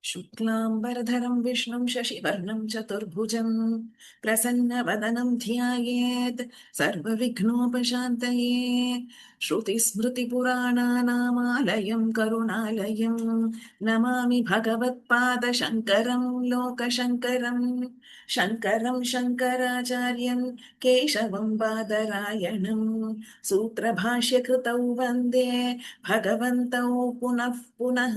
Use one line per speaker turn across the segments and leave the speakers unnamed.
शुक्लाम्बरधरं विष्णुं शशिवर्णं चतुर्भुजं प्रसन्नवदनं ध्यायेत् सर्वविघ्नोपशान्तये। श्रुतिस्मृतिपुराणानामालयं करुणालयं नमामि भगवत्पादशङ्करं लोकशङ्करं। शङ्करं शङ्कराचार्यं केशवं बादरायणं सूत्रभाष्यकृतौ वन्दे भगवन्तौ पुनः पुनः।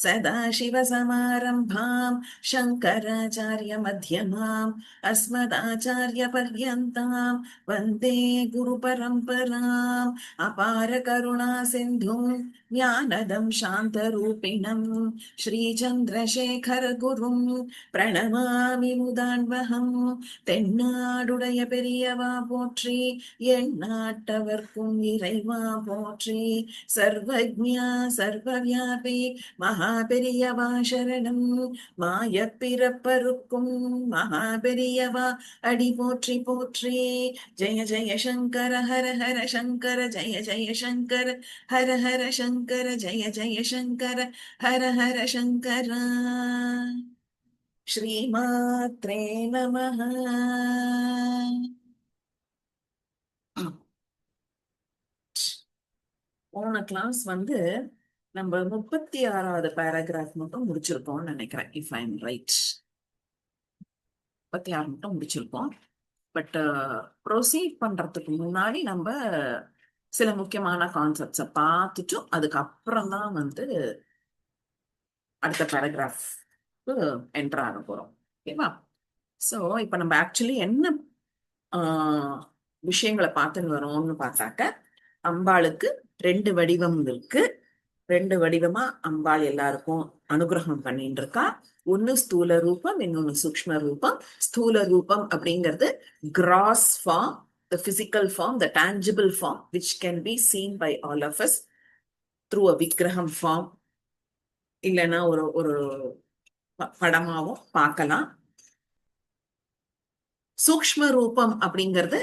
सदाशिवसमारम्भां शङ्कराचार्यमध्यमाम् अस्मदाचार्यपर्यन्तां वन्दे गुरुपरम्पराम्। अपारकरुणासिन्धुं ज्ञानदं शान्तरूपिणं श्रीचन्द्रशेखरगुरुं प्रणमामि मुदान्वहम्। தென்னாடுடைய பெரியவா போற்றி, எந்நாட்டவர்க்கும் இறைவா போற்றி. சர்வஜ்ஞா சர்வவியாபி மகாபெரியவா சரணம். மாயப்பிறப்பருக்கும் மகாபெரியவா அடி போற்றி போற்றி. ஜெய ஜெய சங்கர ஹர ஹர சங்கர ஜெய ஜெய சங்கர ஹர ஹர சங்கர ஜெய ஜெய சங்கர ஹர ஹர சங்கர. ஸ்ரீமாத்ரே நமஹ. போன கிளாஸ் நம்ம 36வது பேராகிராஃப் மட்டும் முடிச்சிருக்கோம்னு நினைக்கிறேன். இஃப் ஐ எம் ரைட், 36 மட்டும் முடிச்சிருக்கோம். பட் ப்ரொசீட் பண்றதுக்கு முன்னாடி நம்ம சில முக்கியமான கான்செப்ட்ஸை பார்த்துட்டு அதுக்கப்புறம் தான் அடுத்த பேராகிராஃப் என்டர் ஆக போறோம். ஓகேவா? ஸோ இப்போ நம்ம ஆக்சுவலி என்ன விஷயங்களை பார்த்துன்னு வரோம்னு பார்த்தாக்க, அம்பாளுக்கு 2 வடிவம் இருக்கு. 2 வடிவமா அம்பாள் எல்லாருக்கும் அனுகிரகம் பண்ணிட்டு இருக்கா. ஒன்னு ஸ்தூல ரூபம், இன்னொன்னு சூக்ஷ்ம ரூபம். ஸ்தூல ரூபம் அப்படிங்கிறது gross form, the physical form, the tangible form which can be seen by all of us through a vigraham form, இல்லைன்னா ஒரு படமாவும் பார்க்கலாம். சூக்ஷ்ம ரூபம் அப்படிங்கிறது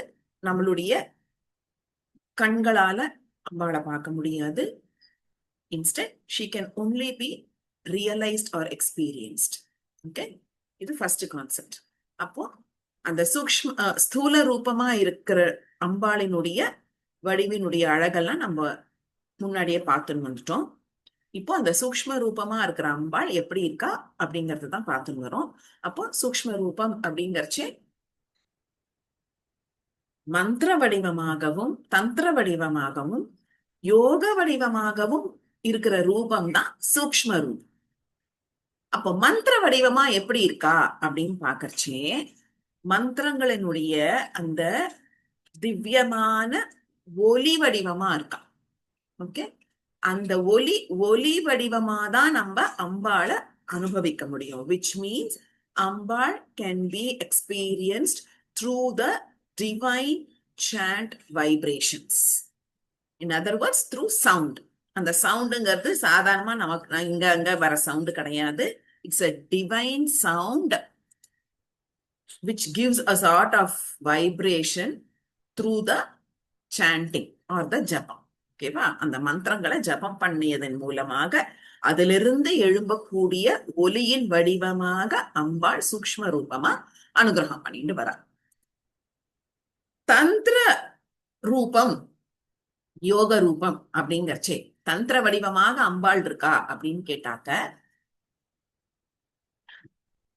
நம்மளுடைய கண்களால அம்பாளை பார்க்க முடியாது. Instead, she can only be realized or experienced. Okay? இது ஃபர்ஸ்ட் கான்செப்ட். அப்போ அந்த ஸ்தூல ரூபமா இருக்கிற அம்பாளினுடைய வடிவினுடைய அழகெல்லாம் நம்ம முன்னாடியே பார்த்துன்னு வந்துட்டோம். இப்போ அந்த சூக்ஷ்ம ரூபமா இருக்கிற அம்பாள் எப்படி இருக்கா அப்படிங்கறது தான் பார்த்துன்னு வரோம். அப்போ சூக்ஷ்ம ரூபம் அப்படிங்கறச்சே மந்திர வடிவமாகவும் தந்திர வடிவமாகவும் யோக வடிவமாகவும் இருக்கிற ரூபம் தான் சூக்ஷ்ம ரூபம். அப்போ மந்திர வடிவமா எப்படி இருக்கா அப்படின்னு பாக்கறச்சே, மந்திரங்களினுடைய அந்த திவ்யமான ஒலி வடிவமா இருக்கா. ஓகே, அந்த ஒலி வடிவமா தான் நம்ம அம்பாளை அனுபவிக்க முடியும். Which means Ambal can be experienced through the divine sound vibrations. In other words through sound. அந்த சவுண்டுங்கிறது சாதாரணமா நமக்கு அங்க வர சவுண்டு கிடையாது. It's a divine sound which gives a sort of vibration through the chanting or the ஜபம். ஓகேவா? அந்த மந்திரங்களை ஜபம் பண்ணியதன் மூலமாக அதிலிருந்து எழும்பக்கூடிய ஒலியின் வடிவமாக அம்பாள் சூக்ஷ்ம ரூபமா அனுகிரகம் பண்ணிட்டு வரா. தந்திர ரூபம் யோக ரூபம் அப்படிங்கறச்சே, தந்திர வடிவமாக அம்பாள் இருக்கா அப்படின்னு கேட்டாக்க,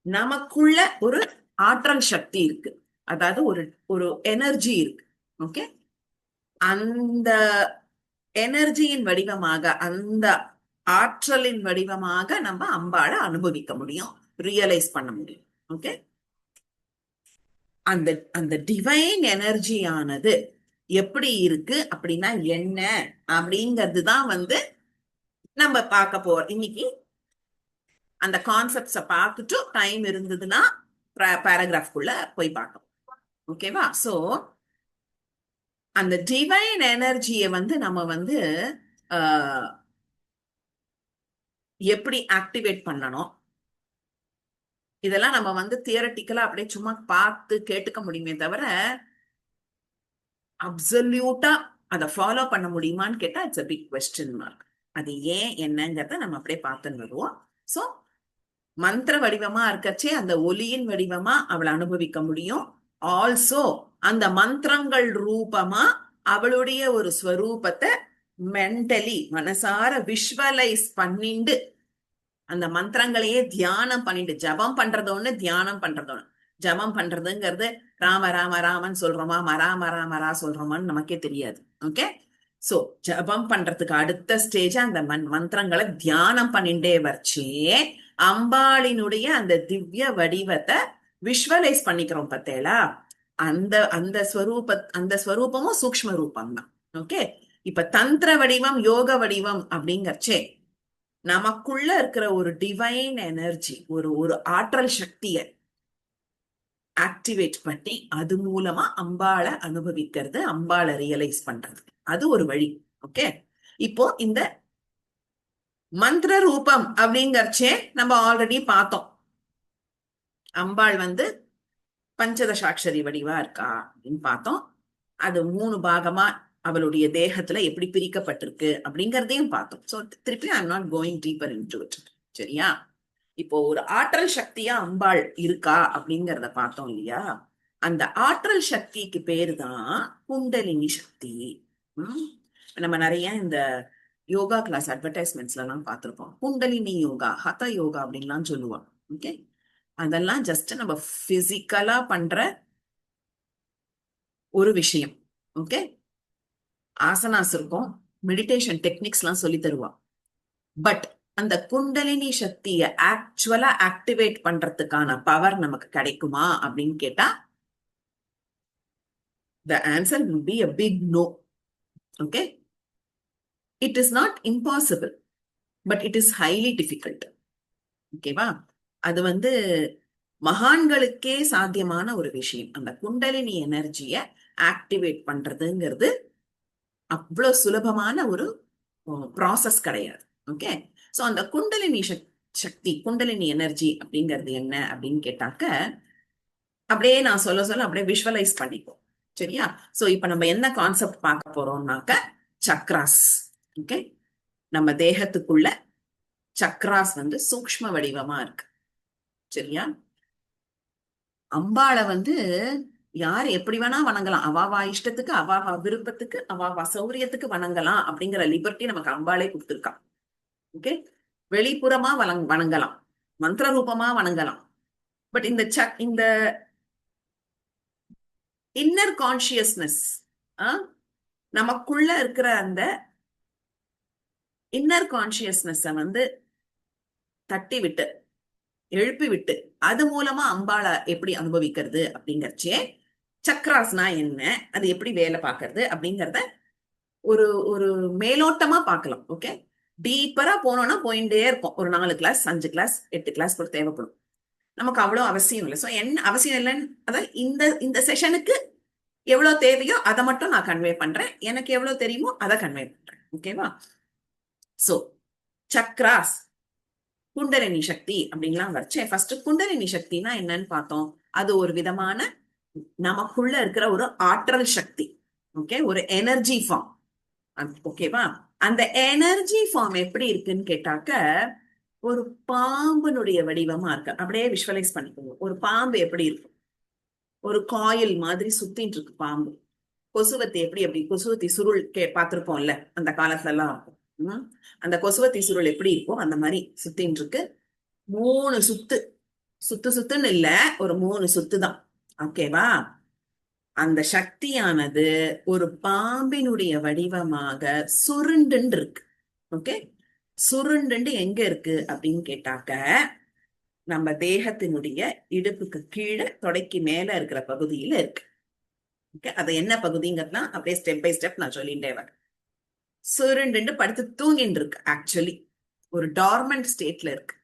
நமக்குள்ள ஒரு ஆற்றல் சக்தி இருக்கு. அதாவது ஒரு எனர்ஜி இருக்கு. ஓகே, அந்த எனர்ஜியின் வடிவமாக, அந்த ஆற்றலின் வடிவமாக நம்ம அம்பாளை அனுபவிக்க முடியும், ரியலைஸ் பண்ண முடியும். ஓகே, அந்த டிவைன் எனர்ஜியானது எப்படி இருக்கு அப்படின்னா என்ன அப்படிங்கிறது தான் நம்ம பார்க்க போறோம் இன்னைக்கு. அந்த கான்செப்ட்ஸை பார்த்துட்டு டைம் இருந்ததுன்னா பேராகிராஃப்குள்ள போய் பார்க்கணும். ஓகேவா? சோ அந்த டிவைன் எனர்ஜியை நம்ம எப்படி ஆக்டிவேட் பண்ணணும், இதெல்லாம் நம்ம தியரட்டிக்கலா அப்படியே சும்மா பார்த்து கேட்டுக்க முடியுமே தவிர அப்சல்யூட்டா அதை ஃபாலோ பண்ண முடியுமான்னு கேட்டா it's a big question mark. அது ஏன் என்னங்கிறத நம்ம அப்படியே பார்த்துன்னு வருவோம். ஸோ மந்திர வடிவமா இருக்கச்சே அந்த ஒலியின் வடிவமா அவளை அனுபவிக்க முடியும். ஆல்சோ அந்த மந்திரங்கள் ரூபமா அவளுடைய ஒரு ஸ்வரூபத்தை மென்டலி மனசார விஷுவலைஸ் பண்ணிண்டு அந்த மந்திரங்களையே தியானம் பண்ணிட்டு, ஜபம் பண்றது ஒண்ணு, தியானம் பண்றது ஒண்ணு. ஜபம் பண்றதுங்கிறது ராம ராம ராமன் சொல்றோமா, மரா மரா மரா சொல்றோமான்னு நமக்கே தெரியாது. ஓகே, சோ ஜபம் பண்றதுக்கு அடுத்த ஸ்டேஜ் அந்த மந்திரங்களை தியானம் பண்ணிட்டே வச்சே அம்பாளினுடைய அந்த திவ்ய வடிவத்தை விஷுவலைஸ் பண்ணிக்கிறோம் பார்த்தேளா. அந்த அந்த அந்த ஸ்வரூபமும் சூக்ஷ்ம ரூபம் தான். ஓகே, இப்ப தந்திர வடிவம் யோக வடிவம் அப்படிங்கறச்சே நமக்குள்ள இருக்கிற ஒரு டிவைன் எனர்ஜி, ஒரு ஒரு ஆற்றல் சக்திய ஆக்டிவேட் பண்ணி அது மூலமா அம்பாளை அனுபவிக்கிறது, அம்பாளை ரியலைஸ் பண்றது, அது ஒரு வழி. ஓகே, இப்போ இந்த மந்திர ரூபம் அப்படிங்கறச்சே நம்ம ஆல்ரெடி பார்த்தோம். அம்பாள் பஞ்சதசாட்சரி வடிவா இருக்கா அப்படின்னு பார்த்தோம். அது 3 பாகமா அவளுடைய தேகத்துல எப்படி பிரிக்கப்பட்டிருக்கு அப்படிங்கறதையும் பார்த்தோம். சோ திருப்பி I am not going deeper into it. சரியா, இப்போ ஒரு ஆற்றல் சக்தியா அம்பாள் இருக்கா அப்படிங்கறத பார்த்தோம் இல்லையா. அந்த ஆற்றல் சக்திக்கு பேரு தான் குண்டலினி சக்தி. நம்ம நிறைய இந்த யோகா கிளாஸ் அட்வர்டைஸ்மெண்ட்ஸ்ல எல்லாம் பார்த்திருப்போம். குண்டலினி யோகா, ஹத யோகா அப்படின்லாம் சொல்லுவாங்க. ஓகே, அதெல்லாம் ஜஸ்ட் நம்ம பிசிக்கலா பண்ற ஒரு விஷயம். ஓகே, ஆசனாஸ் இருக்கும், மெடிடேஷன் டெக்னிக்ஸ் எல்லாம் சொல்லி தருவா. பட் அந்த குண்டலினி சக்தியை ஆக்சுவலா ஆக்டிவேட் பண்றதுக்கான பவர் நமக்கு கிடைக்குமா அப்படின்னு கேட்டா the answer will be a big no. Okay, it is not impossible, but it is highly difficult. ஓகேவா, அது மகான்களுக்கே சாத்தியமான ஒரு விஷயம். அந்த குண்டலினி எனர்ஜியை ஆக்டிவேட் பண்றதுங்கிறது அவ்வளவு சுலபமான ஒரு ப்ராசஸ் கிடையாது. ஓகே, சோ அந்த குண்டலினி சக்தி, குண்டலினி எனர்ஜி அப்படிங்கிறது என்ன அப்படின்னு கேட்டாக்க அப்படியே நான் சொல்ல சொல்ல அப்படியே விஷுவலைஸ் பண்ணிப்போம். சரியா, சோ இப்ப நம்ம என்ன கான்செப்ட் பார்க்க போறோம்னாக்க சக்ராஸ். ஓகே, நம்ம தேகத்துக்குள்ள சக்ராஸ் சூக்ஷ்ம வடிவமா இருக்கு. சரியா, அம்பாளை யாரு எப்படி வேணா வணங்கலாம், அவாவா இஷ்டத்துக்கு, அவாவா விருப்பத்துக்கு, அவாவா சௌரியத்துக்கு வணங்கலாம் அப்படிங்கிற லிபர்ட்டி நமக்கு அம்பாளே கொடுத்துருக்கான். ஓகே, வெளிப்புறமா வணங்கலாம், மந்திர ரூபமா வணங்கலாம். பட் இந்த இன்னர் கான்சியஸ்னஸ், நமக்குள்ள இருக்கிற அந்த இன்னர் கான்சியஸ்னஸ் தட்டி விட்டு எழுப்பி விட்டு அது மூலமா அம்பாளை எப்படி அனுபவிக்கிறது அப்படிங்கறச்சே சக்ராஸ்னா என்ன, அது எப்படி வேலை பார்க்கறது அப்படிங்கறத ஒரு ஒரு மேலோட்டமா பார்க்கலாம். ஓகே, டீப்பரா போனோம்னா போயிட்டே இருக்கும். ஒரு 4 கிளாஸ் 5 கிளாஸ் 8 கிளாஸ் கூட தேவைப்படும். நமக்கு அவ்வளவு அவசியம் இல்லை. ஸோ என்ன அவசியம் இல்லைன்னு அதான் இந்த செஷனுக்கு எவ்வளவு தேவையோ அதை மட்டும் நான் கன்வே பண்றேன், எனக்கு எவ்வளவு தெரியுமோ அதை கன்வே பண்றேன். ஓகேவா, சோ சக்ராஸ் குண்டலினி சக்தி அப்படின்லாம் வச்சேன். ஃபர்ஸ்ட் குண்டலினி சக்தினா என்னன்னு பார்த்தோம். அது ஒரு விதமான நமக்குள்ள இருக்கிற ஒரு ஆற்றல் சக்தி. ஓகே, ஒரு எனர்ஜி ஃபார்ம். ஓகேவா, அந்த எனர்ஜி ஃபார்ம் எப்படி இருக்குன்னு கேட்டாக்க ஒரு பாம்புனுடைய வடிவமா இருக்கு. அப்படியே விஷுவலைஸ் பண்ணிக்கோங்க. ஒரு பாம்பு எப்படி இருக்கும், ஒரு காயில் மாதிரி சுத்தின்னு இருக்கு பாம்பு. கொசுவத்தி எப்படி கொசுவத்தி சுருள் பார்த்திருப்போம்ல அந்த காலத்துல எல்லாம் இருக்கும். அந்த கொசுவத்தி சுருள் எப்படி இருக்கும் அந்த மாதிரி சுத்தின்னு இருக்கு. 3 சுத்துன்னு இல்ல, ஒரு 3 சுத்து தான். ஓகேவா, அந்த சக்தியானது ஒரு பாம்பினுடைய வடிவமாக சுருண்டு இருக்கு. ஓகே, சுருண்டு எங்க இருக்கு அப்படின்னு கேட்டாக்க நம்ம தேகத்தினுடைய இடுப்புக்கு கீழே தொடைக்கு மேல இருக்கிற பகுதியில இருக்கு. ஓகே, அது என்ன பகுதிங்கிறதுலாம் அப்படியே ஸ்டெப் பை ஸ்டெப் நான் சொல்லிட்டே வரேன். சுருண்டு படுத்து தூங்கின்னு இருக்கு. ஆக்சுவலி ஒரு டார்மெண்ட் ஸ்டேட்ல இருக்கு.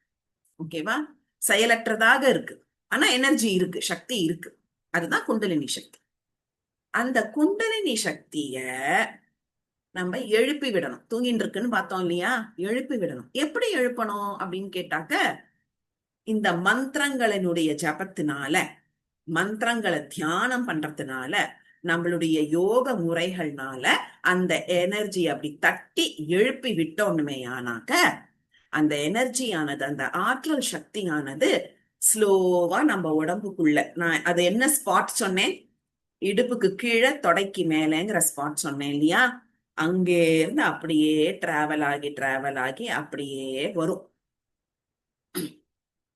ஓகேவா, செயலற்றதாக இருக்கு, ஆனா எனர்ஜி இருக்கு, சக்தி இருக்கு. அதுதான் குண்டலினி சக்தி. அந்த குண்டலினி சக்திய நம்ம எழுப்பி விடணும். தூங்கிட்டு இருக்குன்னு பார்த்தோம் இல்லையா, எழுப்பி விடணும். எப்படி எழுப்பணும் அப்படின்னு கேட்டாக்க இந்த மந்திரங்களினுடைய ஜபத்தினால, மந்திரங்களை தியானம் பண்றதுனால, நம்மளுடைய யோக முறைகள்னால அந்த எனர்ஜி அப்படி தட்டி எழுப்பி விட்டோம்னுமே ஆனாக்க அந்த எனர்ஜியானது, அந்த ஆற்றல் சக்தியானது ஸ்லோவா நம்ம உடம்புக்குள்ள, நான் அது என்ன ஸ்பாட் சொன்னேன், இடுப்புக்கு கீழே தொடைக்கு மேலேங்கிற ஸ்பாட் சொன்னேன் இல்லையா, அங்கே இருந்து அப்படியே டிராவல் ஆகி அப்படியே வரும்.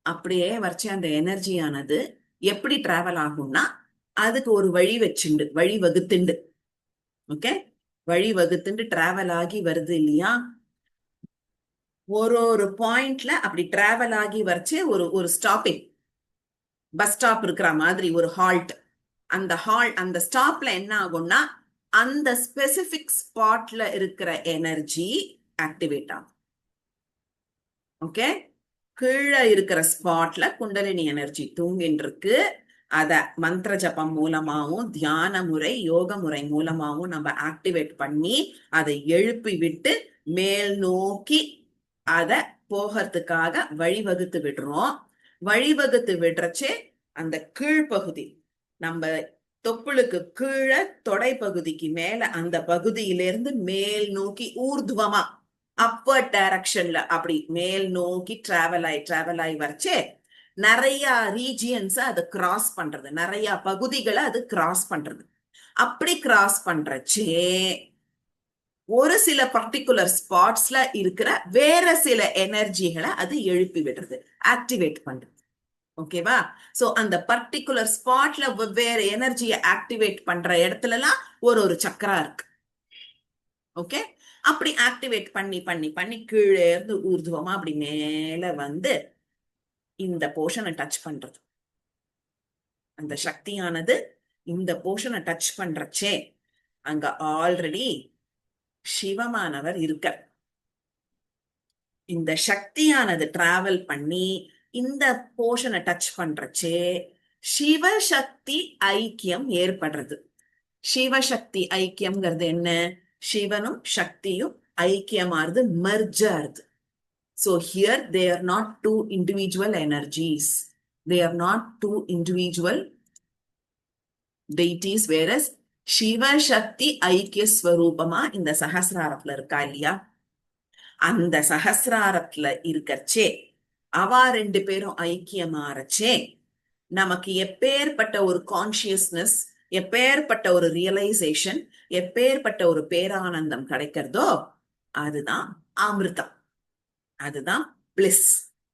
அப்படியே வரைச்சு அந்த எனர்ஜியானது எப்படி டிராவல் ஆகும்னா, அதுக்கு ஒரு வழி வகுத்துண்டு, ஓகே, வழி வகுத்துண்டு டிராவல் ஆகி வருது இல்லையா. ஒரு பாயிண்ட்ல அப்படி டிராவல் ஆகி வரைச்சு ஒரு ஸ்டாப்பிங், பஸ் ஸ்டாப் இருக்கிற மாதிரி ஒரு ஹால்ட். அந்த ஸ்டாப்ல என்ன ஆகும்னா, அந்த ஸ்பெசிபிக் ஸ்பாட்ல இருக்கிற எனர்ஜி ஆக்டிவேட் ஆகும். ஓகே, கீழே இருக்கிற ஸ்பாட்ல குண்டலினி எனர்ஜி தூங்கின்னு இருக்கு. அத மந்திர ஜபம் மூலமாவும் தியான முறை யோக முறை மூலமாவும் நம்ம ஆக்டிவேட் பண்ணி அதை எழுப்பி விட்டு மேல் நோக்கி அத போகிறதுக்காக வழிவகுத்து விடுறோம். வழிவகுத்து விடுறச்சே அந்த கீழ்ப்பகுதி, நம்ம தொப்புளுக்கு கீழே தொடை பகுதிக்கு மேல அந்த பகுதியிலிருந்து மேல் நோக்கி ஊர்துவமா அப்பர் டைரக்ஷன்ல அப்படி மேல் நோக்கி டிராவல் ஆகி வரைச்சே நிறைய ரீஜியன்ஸ் அது கிராஸ் பண்றது, நிறைய பகுதிகளை அது கிராஸ் பண்றது. அப்படி கிராஸ் பண்றச்சே ஒரு சில பர்டிகுலர் ஸ்பாட்ஸ்ல இருக்கிற வேற சில எனர்ஜிகளை அது எழுப்பி விடுறது, ஆக்டிவேட் பண்றது. ஓகேவா? சோ அந்த பர்டிகுலர் ஸ்பாட்ல வேற எனர்ஜியை ஆக்டிவேட் பண்ற இடத்துல எல்லாம் ஒரு சக்கரா இருக்கு. ஓகே, அப்படி ஆக்டிவேட் பண்ணி பண்ணி பண்ணி கீழே இருந்து ஊர்துவமா அப்படி மேல வந்து இந்த போர்ஷனை டச் பண்றது. அந்த சக்தியானது இந்த போர்ஷனை டச் பண்றச்சே அங்க ஆல்ரெடி சிவமானவர் இருக்க. இந்த சக்தியானது டிராவல் பண்ணி இந்த போர்ஷனை டச் பண்றச்சே சிவசக்தி ஐக்கியம் ஏற்படுறது. சிவசக்தி ஐக்கியம்ங்கிறது என்ன? சிவனும் சக்தியும் ஐக்கியமாறுது, மெர்ஜ் ஆறுது. So here they are not two individual energies. They are not two individual deities, whereas சிவ சக்தி ஐக்கிய ஸ்வரூபமா இந்த சஹஸ்ராரத்துல இருக்கா இல்லையா, அந்த சஹஸ்ராரத்துல இருக்கச்சே அவா ரெண்டு பேரும் ஐக்கியமாறச்சே நமக்கு எப்பேற்பட்ட ஒரு கான்சியஸ்னஸ், எப்பேற்பட்ட ஒரு ரியலைசேஷன், எப்பேற்பட்ட ஒரு பேரானந்தம் கிடைக்கிறதோ அதுதான் அமிர்தம், அதுதான் bliss,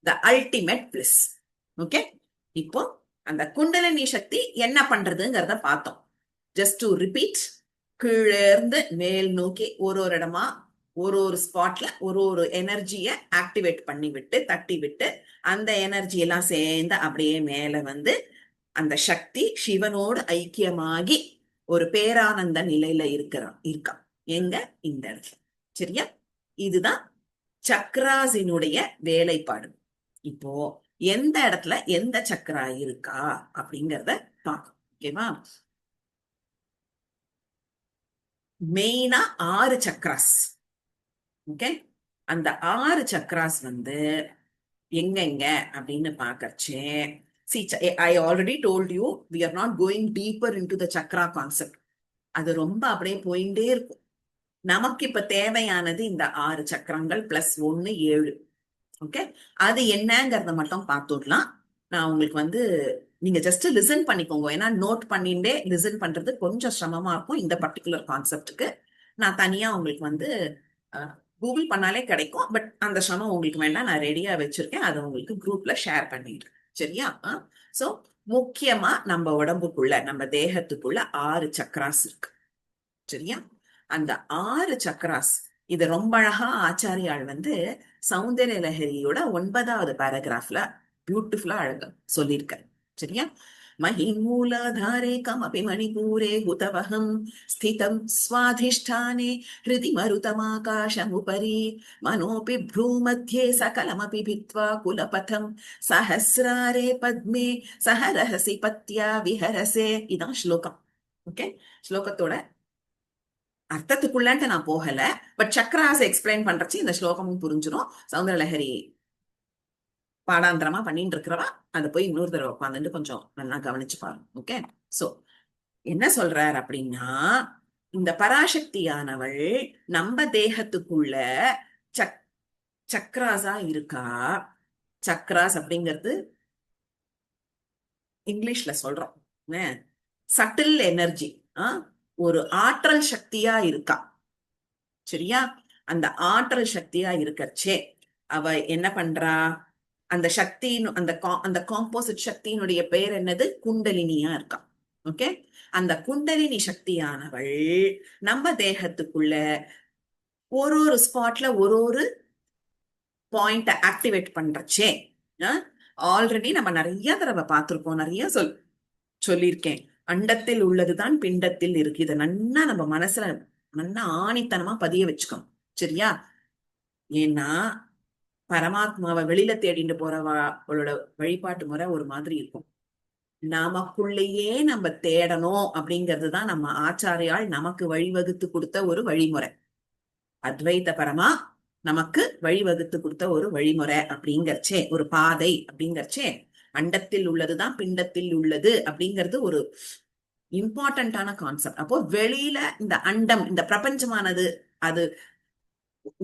the ultimate bliss. Okay, இப்போ அந்த குண்டலினி சக்தி என்ன பண்றதுங்கிறத பார்த்தோம். ஜஸ்ட் டு ரிப்பீட், கீழே இருந்து மேல் நோக்கி ஒரு இடமா ஒரு ஸ்பாட்ல ஒரு எனர்ஜியை ஆக்டிவேட் பண்ணி விட்டு தட்டி விட்டு அந்த எனர்ஜி எல்லாம் சேர்ந்து அப்படியே மேல வந்து அந்த சக்தி சிவனோடு ஐக்கியமாகி ஒரு பேரானந்த நிலையில இருக்கா எங்க? இந்த இடத்துல. சரியா? இதுதான் சக்ராஸினுடைய வேலைப்பாடு. இப்போ எந்த இடத்துல எந்த சக்ரா இருக்கா அப்படிங்கறத பார்க்கணும். ஓகேவா? மெயினா 6 சக்ராஸ். ஓகே, அந்த 6 சக்ராஸ் வந்து எங்க அப்படின்னு பாக்கறச்சே, see, I already told you we are not going deeper into the chakra concept. அது ரொம்ப அப்படியே போயிட்டே இருக்கும். நமக்கு இப்ப தேவையானது இந்த 6 சக்கரங்கள் பிளஸ் 1 7. ஓகே, அது என்னங்கறத மட்டும் பார்த்துடலாம். நான் உங்களுக்கு வந்து நீங்க ஜஸ்ட் லிசன் பண்ணிக்கோங்க, ஏன்னா நோட் பண்ணிட்டே லிசன் பண்றது கொஞ்சம் சிரமமா இருக்கும் இந்த பர்டிகுலர் கான்செப்டுக்கு. நான் தனியா உங்களுக்கு வந்து கூகுள் பண்ணாலே கிடைக்கும், பட் அந்த சிரமம் உங்களுக்கு வேண்டாம், நான் ரெடியா வச்சிருக்கேன், அதை உங்களுக்கு குரூப்ல ஷேர் பண்ணிடுறேன். சரியா? சோ முக்கியமா நம்ம உடம்புக்குள்ள, நம்ம தேகத்துக்குள்ள 6 சக்கராஸ் இருக்கு. சரியா? அந்த 6 சக்கராஸ், இது ரொம்ப அழகா ஆச்சாரியால் வந்து சௌந்தர்ய லஹரியோட 9வது பேராகிராஃப்ல பியூட்டிஃபுல்லா அழகா சொல்லியிருக்காரு. சரியா? மஹிமூலாதாரே கமபி மணிபூரே ஹுதவஹம் ஸ்திதம் ஸ்வாதிஷ்டானே ஹிருதி மருதமாகாசமுபரி மனோபி ப்ரூமத்யே சகலமபி பித்வா குலபதம் சஹஸ்ராரே பத்மே சஹரஹசி பத்யா விஹரசே. இதான் ஸ்லோகம். ஓகே, ஸ்லோகத்தோட அர்த்தத்துக்குள்ளன்ட்டு நான் போகல, பட் சக்கராஸ் எக்ஸ்பிளைன் பண்றச்சு இந்த ஸ்லோகமும் புரிஞ்சிடும். சௌந்தரலஹரி பாடாந்திரமா பண்ணிட்டு இருக்கிறவா அதை போய் இன்னொரு தடவை உட்காந்துட்டு கொஞ்சம் நல்லா கவனிச்சு பாருங்க. ஓகே, சோ என்ன சொல்றார் அப்படின்னா, இந்த பராசக்தியானவள் நம்ம தேகத்துக்குள்ள சக்ராஸா இருக்கா? சக்ராஸ் அப்படிங்கிறது இங்கிலீஷ்ல சொல்றோம், சட்டில் எனர்ஜி, ஒரு ஆற்றல் சக்தியா இருக்கா. சரியா? அந்த ஆற்றல் சக்தியா இருக்கச்சே அவ என்ன பண்றா? அந்த சக்தியின் அந்த காம்போசிட் சக்தியினுடைய பெயர் என்னது? குண்டலினியா இருக்கா. ஓகே. அந்த குண்டலினி சக்தியானவள் நம்ம தேகத்துக்குள்ள ஒரு ஒரு ஸ்பாட்ல ஒரு ஒரு பாயிண்ட ஆக்டிவேட் பண்றச்சே, ஆல்ரெடி நம்ம நிறைய தடவை பார்த்திருக்கோம், நிறைய சொல்லியிருக்கேன். அண்டத்தில் உள்ளதுதான் பிண்டத்தில் இருக்கு. இதை நன்னா நம்ம மனசுல நன்னா ஆணித்தனமா பதிய வச்சுக்கணும். சரியா? ஏன்னா பரமாத்மாவை வெளியில தேடிட்டு போறவளோட வழிபாட்டு முறை ஒரு மாதிரி இருக்கும். நமக்குள்ளேயே நம்ம தேடணும் அப்படிங்கிறதுதான் நம்ம ஆச்சாரியால் நமக்கு வழிவகுத்து கொடுத்த ஒரு வழிமுறை. அத்வைத பரமா நமக்கு வழிவகுத்து கொடுத்த ஒரு வழிமுறை அப்படிங்கறச்சே, ஒரு பாதை அப்படிங்கறச்சே, அண்டத்தில் உள்ளதுதான் பிண்டத்தில் உள்ளது அப்படிங்கிறது ஒரு இம்பார்ட்டன்டான கான்செப்ட். அப்போ வெளியில இந்த அண்டம், இந்த பிரபஞ்சமானது, அது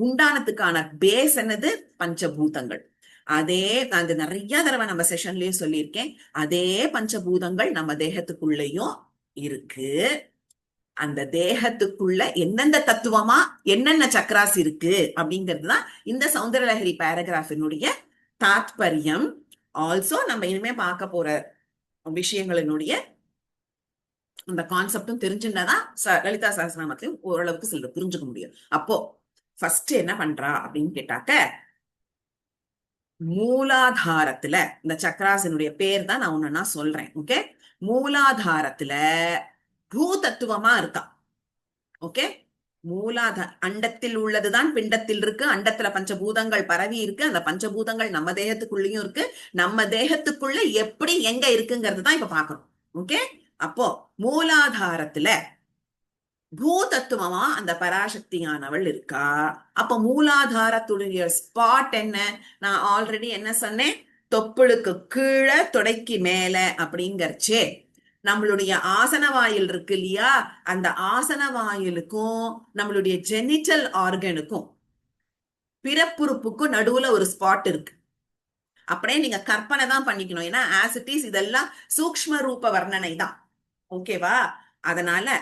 உண்டானதுக்கான பேஸ் என்னது? பஞ்சபூதங்கள். அதே நான் நிறைய தடவை நம்ம செஷன்லயே சொல்லியிருக்கேன், அதே பஞ்சபூதங்கள் நம்ம தேகத்துக்குள்ளயும் இருக்கு. அந்த தேகத்துக்குள்ள எந்தெந்த தத்துவமா என்னென்ன சக்கராஸ் இருக்கு அப்படிங்கிறதுதான் இந்த சௌந்தரலஹரி பேராகிராஃபினுடைய தாத்பரியம். ஆல்சோ நம்ம இனிமே பார்க்க போற விஷயங்களினுடைய அந்த கான்செப்டும் தெரிஞ்சுட்டாதான் லலிதா சஹஸ்ரநாமத்தையும் ஓரளவுக்கு சில புரிஞ்சுக்க முடியும். அப்போ ஃபர்ஸ்ட் என்ன பண்றா அப்படின்னு கேட்டாக்க, மூலாதாரத்துல இந்த சக்கராசினுடைய பேர் தான் நான் ஒன்னா சொல்றேன். ஓகே. மூலாதாரத்துல பூதத்துவமா இருக்கா. ஓகே. அண்டத்தில் உள்ளதுதான் பிண்டத்தில் இருக்கு. அண்டத்துல பஞ்சபூதங்கள் பரவி இருக்கு. அந்த பஞ்சபூதங்கள் நம்ம தேகத்துக்குள்ளயும் இருக்கு. நம்ம தேகத்துக்குள்ள எப்படி எங்க இருக்குங்கிறது தான் இப்ப பாக்கணும். ஓகே. அப்போ மூலாதாரத்துல பூதத்துவமா அந்த பராசக்தியானவள் இருக்கா. அப்ப மூலாதாரத்துடைய ஸ்பாட் என்ன? நான் ஆல்ரெடி என்ன சொன்னேன்? தொப்புளுக்கு கீழே தொடைக்கு மேல அப்படிங்கறச்சே நம்மளுடைய ஆசன வாயில் இருக்கு இல்லையா? அந்த ஆசன வாயிலுக்கும் நம்மளுடைய ஜெனிட்டல் ஆர்கனுக்கும் பிறப்புறுப்புக்கும் நடுவுல ஒரு ஸ்பாட் இருக்கு. அப்படியே நீங்க கற்பனை தான் பண்ணிக்கணும். ஏன்னா ஆசிட்டிஸ் இதெல்லாம் சூக்ஷ்ம ரூப வர்ணனை தான். ஓகேவா? அதனால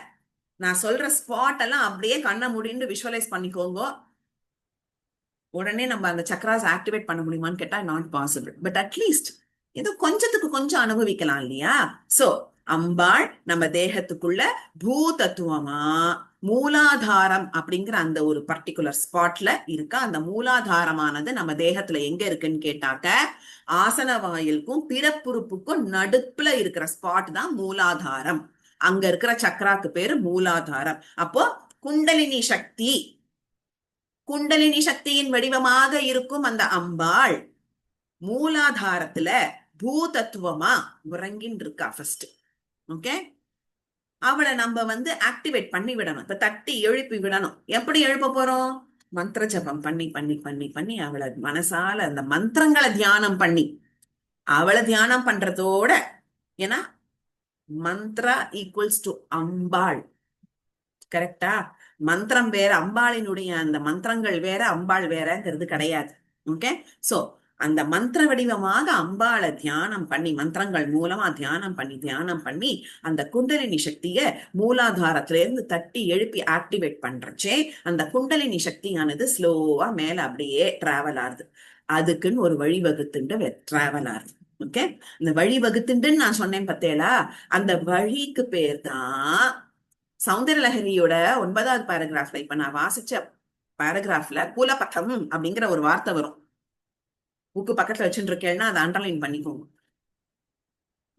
நான் சொல்ற ஸ்பாட் எல்லாம் அப்படியே கண்ணை முடிந்து விஷுவலைஸ் பண்ணிக்கோங்க. உடனே நம்ம அந்த சக்கராஸ் ஆக்டிவேட் பண்ண முடியுமான்னு கேட்டா நாட் பாசிபிள். பட் அட்லீஸ்ட் ஏதோ கொஞ்சத்துக்கு கொஞ்சம் அனுபவிக்கலாம் இல்லையா? சோ அம்பாள் நம்ம தேகத்துக்குள்ள பூதத்துவமா மூலாதாரம் அப்படிங்கிற அந்த ஒரு பர்டிகுலர் ஸ்பாட்ல இருக்கா. அந்த மூலாதாரமானது நம்ம தேகத்துல எங்க இருக்குன்னு கேட்டாக்க ஆசன வாயிலுக்கும் பிறப்புறுப்புக்கும் நடுப்புல இருக்கிற ஸ்பாட் தான் மூலாதாரம். அங்க இருக்கிற சக்கராக்கு பேரு மூலாதாரம். அப்போ குண்டலினி சக்தி, குண்டலினி சக்தியின் வடிவமாக இருக்கும் அந்த அம்பாள் மூலாதாரத்துல பூதத்துவமா உறங்கின்னு இருக்கா ஃபர்ஸ்ட். ஓகே. அவளை நம்ம ஆக்டிவேட் பண்ணி விடணும். இப்ப தட்டி எழுப்பி விடணும். எப்படி எழுப்ப போறோம்? மந்திர ஜபம் பண்ணி பண்ணி பண்ணி பண்ணி அவளை மனசால அந்த மந்திரங்களை தியானம் பண்ணி அவளை தியானம் பண்றதோட, ஏன்னா மந்த்ரா ஈக்குவல்ஸ் டு அம்பாள். கரெக்டா? மந்திரம் வேற, அம்பாளினுடைய அந்த மந்திரங்கள் வேற, அம்பாள் வேறங்கிறது கிடையாது. ஓகே. சோ அந்த மந்திர வடிவமாக அம்பாளை தியானம் பண்ணி, மந்திரங்கள் மூலமா தியானம் பண்ணி அந்த குண்டலினி சக்திய மூலாதாரத்துல இருந்து தட்டி எழுப்பி ஆக்டிவேட் பண்றச்சே அந்த குண்டலினி சக்தியானது ஸ்லோவா மேல அப்படியே டிராவல் ஆகுது. அதுக்குன்னு ஒரு வழிவகுத்துட்டு டிராவல் ஆகுது. ஓகே. இந்த வழிவகுத்துன்னு நான் சொன்னேன் பத்தேலா, அந்த வழிக்கு பேர் தான் சௌந்தரலஹரியோட 9வது பேராகிராஃப்ல இப்ப நான் வாசிச்ச பேராகிராஃப்ல குலபதம் அப்படிங்கிற ஒரு வார்த்தை வரும். புக்கு பக்கத்துல வச்சுட்டு இருக்கேன்னா அதை அண்டர்லைன் பண்ணிக்கோங்க.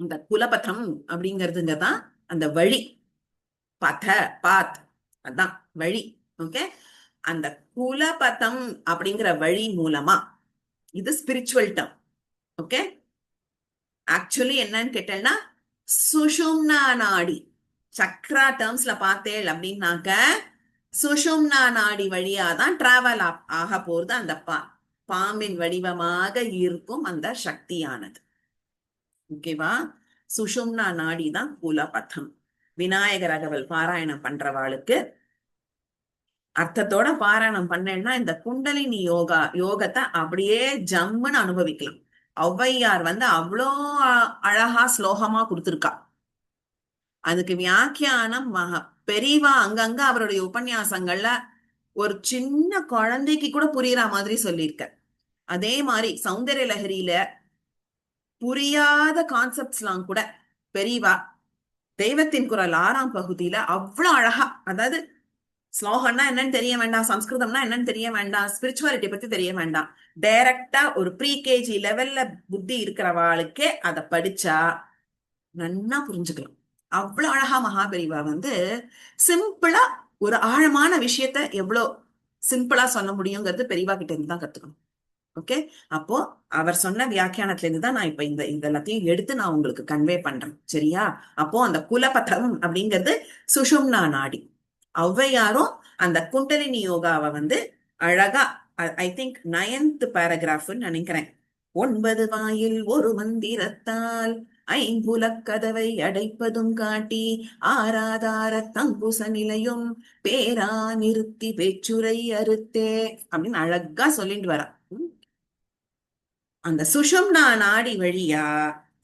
இந்த குலபதம் அப்படிங்கிறதுங்கதான் அந்த வழி. பாத் அதான் வழி. ஓகே. அந்த குலபதம் அப்படிங்கிற வழி மூலமா, இது ஸ்பிரிச்சுவல் டேர்ம். ஓகே. ஆக்சுவலி என்னன்னு கேட்டேன்னா சுஷும்னா நாடி, சக்ரா டேர்ம்ஸ்ல பார்த்தேள் அப்படின்னாக்க சுஷும்னா நாடி வழியாதான் டிராவல் ஆக போறது அந்த பாம்பின் வடிவமாக இருக்கும் அந்த சக்தியானது. ஓகேவா? சுஷும்னா நாடி தான் குலபதம். விநாயகர் அகவல் பாராயணம் பண்றவாளுக்கு அர்த்தத்தோட பாராயணம் பண்ணேன்னா இந்த குண்டலினி யோகத்தை அப்படியே ஜம்முன்னு அனுபவிக்கலாம். ஔவையார் அவ்வளோ அழகா ஸ்லோகமா கொடுத்திருக்கா. அதுக்கு வியாக்கியானம் பெரியவா அங்கங்க அவருடைய உபன்யாசங்கள்ல ஒரு சின்ன குழந்தைக்கு கூட புரியுற மாதிரி சொல்லியிருக்க. அதே மாதிரி சௌந்தர்ய லஹரியில புரியாத கான்செப்ட்ஸ் எல்லாம் கூட பெரியவா தெய்வத்தின் குரல் 6ஆம் பகுதியில அவ்வளவு அழகா, அதாவது ஸ்லோகம்னா என்னன்னு தெரிய வேண்டாம், சம்ஸ்கிருதம்னா என்னன்னு தெரிய வேண்டாம், ஸ்பிரிச்சுவாலிட்டி பத்தி தெரிய வேண்டாம், டைரக்டா ஒரு ப்ரீகேஜி லெவல்ல புத்தி இருக்கிறவாளுக்கே அதை படிச்சா நன்னா புரிஞ்சுக்கலாம். அவ்வளவு அழகா மகாபெரிவா சிம்பிளா ஒரு ஆழமான விஷயத்த எவ்வளவு சிம்பிளா சொல்ல முடியுங்கிறது பெரியவா கிட்ட இருந்து தான் கத்துக்கணும். ஓகே, அப்போ அவர் சொன்ன வியாக்கியானத்துல இருந்து தான் நான் இப்ப இந்த எல்லாத்தையும் எடுத்து நான் உங்களுக்கு கன்வே பண்றேன். சரியா? அப்போ அந்த குலபதம் அப்படிங்கிறது சுஷும்னா நாடி. ஔவையாரும் அந்த குண்டலினி யோகாவை அழகா, ஐ திங்க் 9th பேராகிராஃப்னு நினைக்கிறேன், 9 வாயில் ஒரு மந்திரத்தால் ஐம்புலக் கதவை அடைப்பதும் காட்டி ஆராதார தங்குச நிலையும் பேரா நிறுத்தி பேச்சுரை அறுத்தே அப்படின்னு அழகா சொல்லிட்டு வரா. அந்த சுஷும்னா நாடி வழியா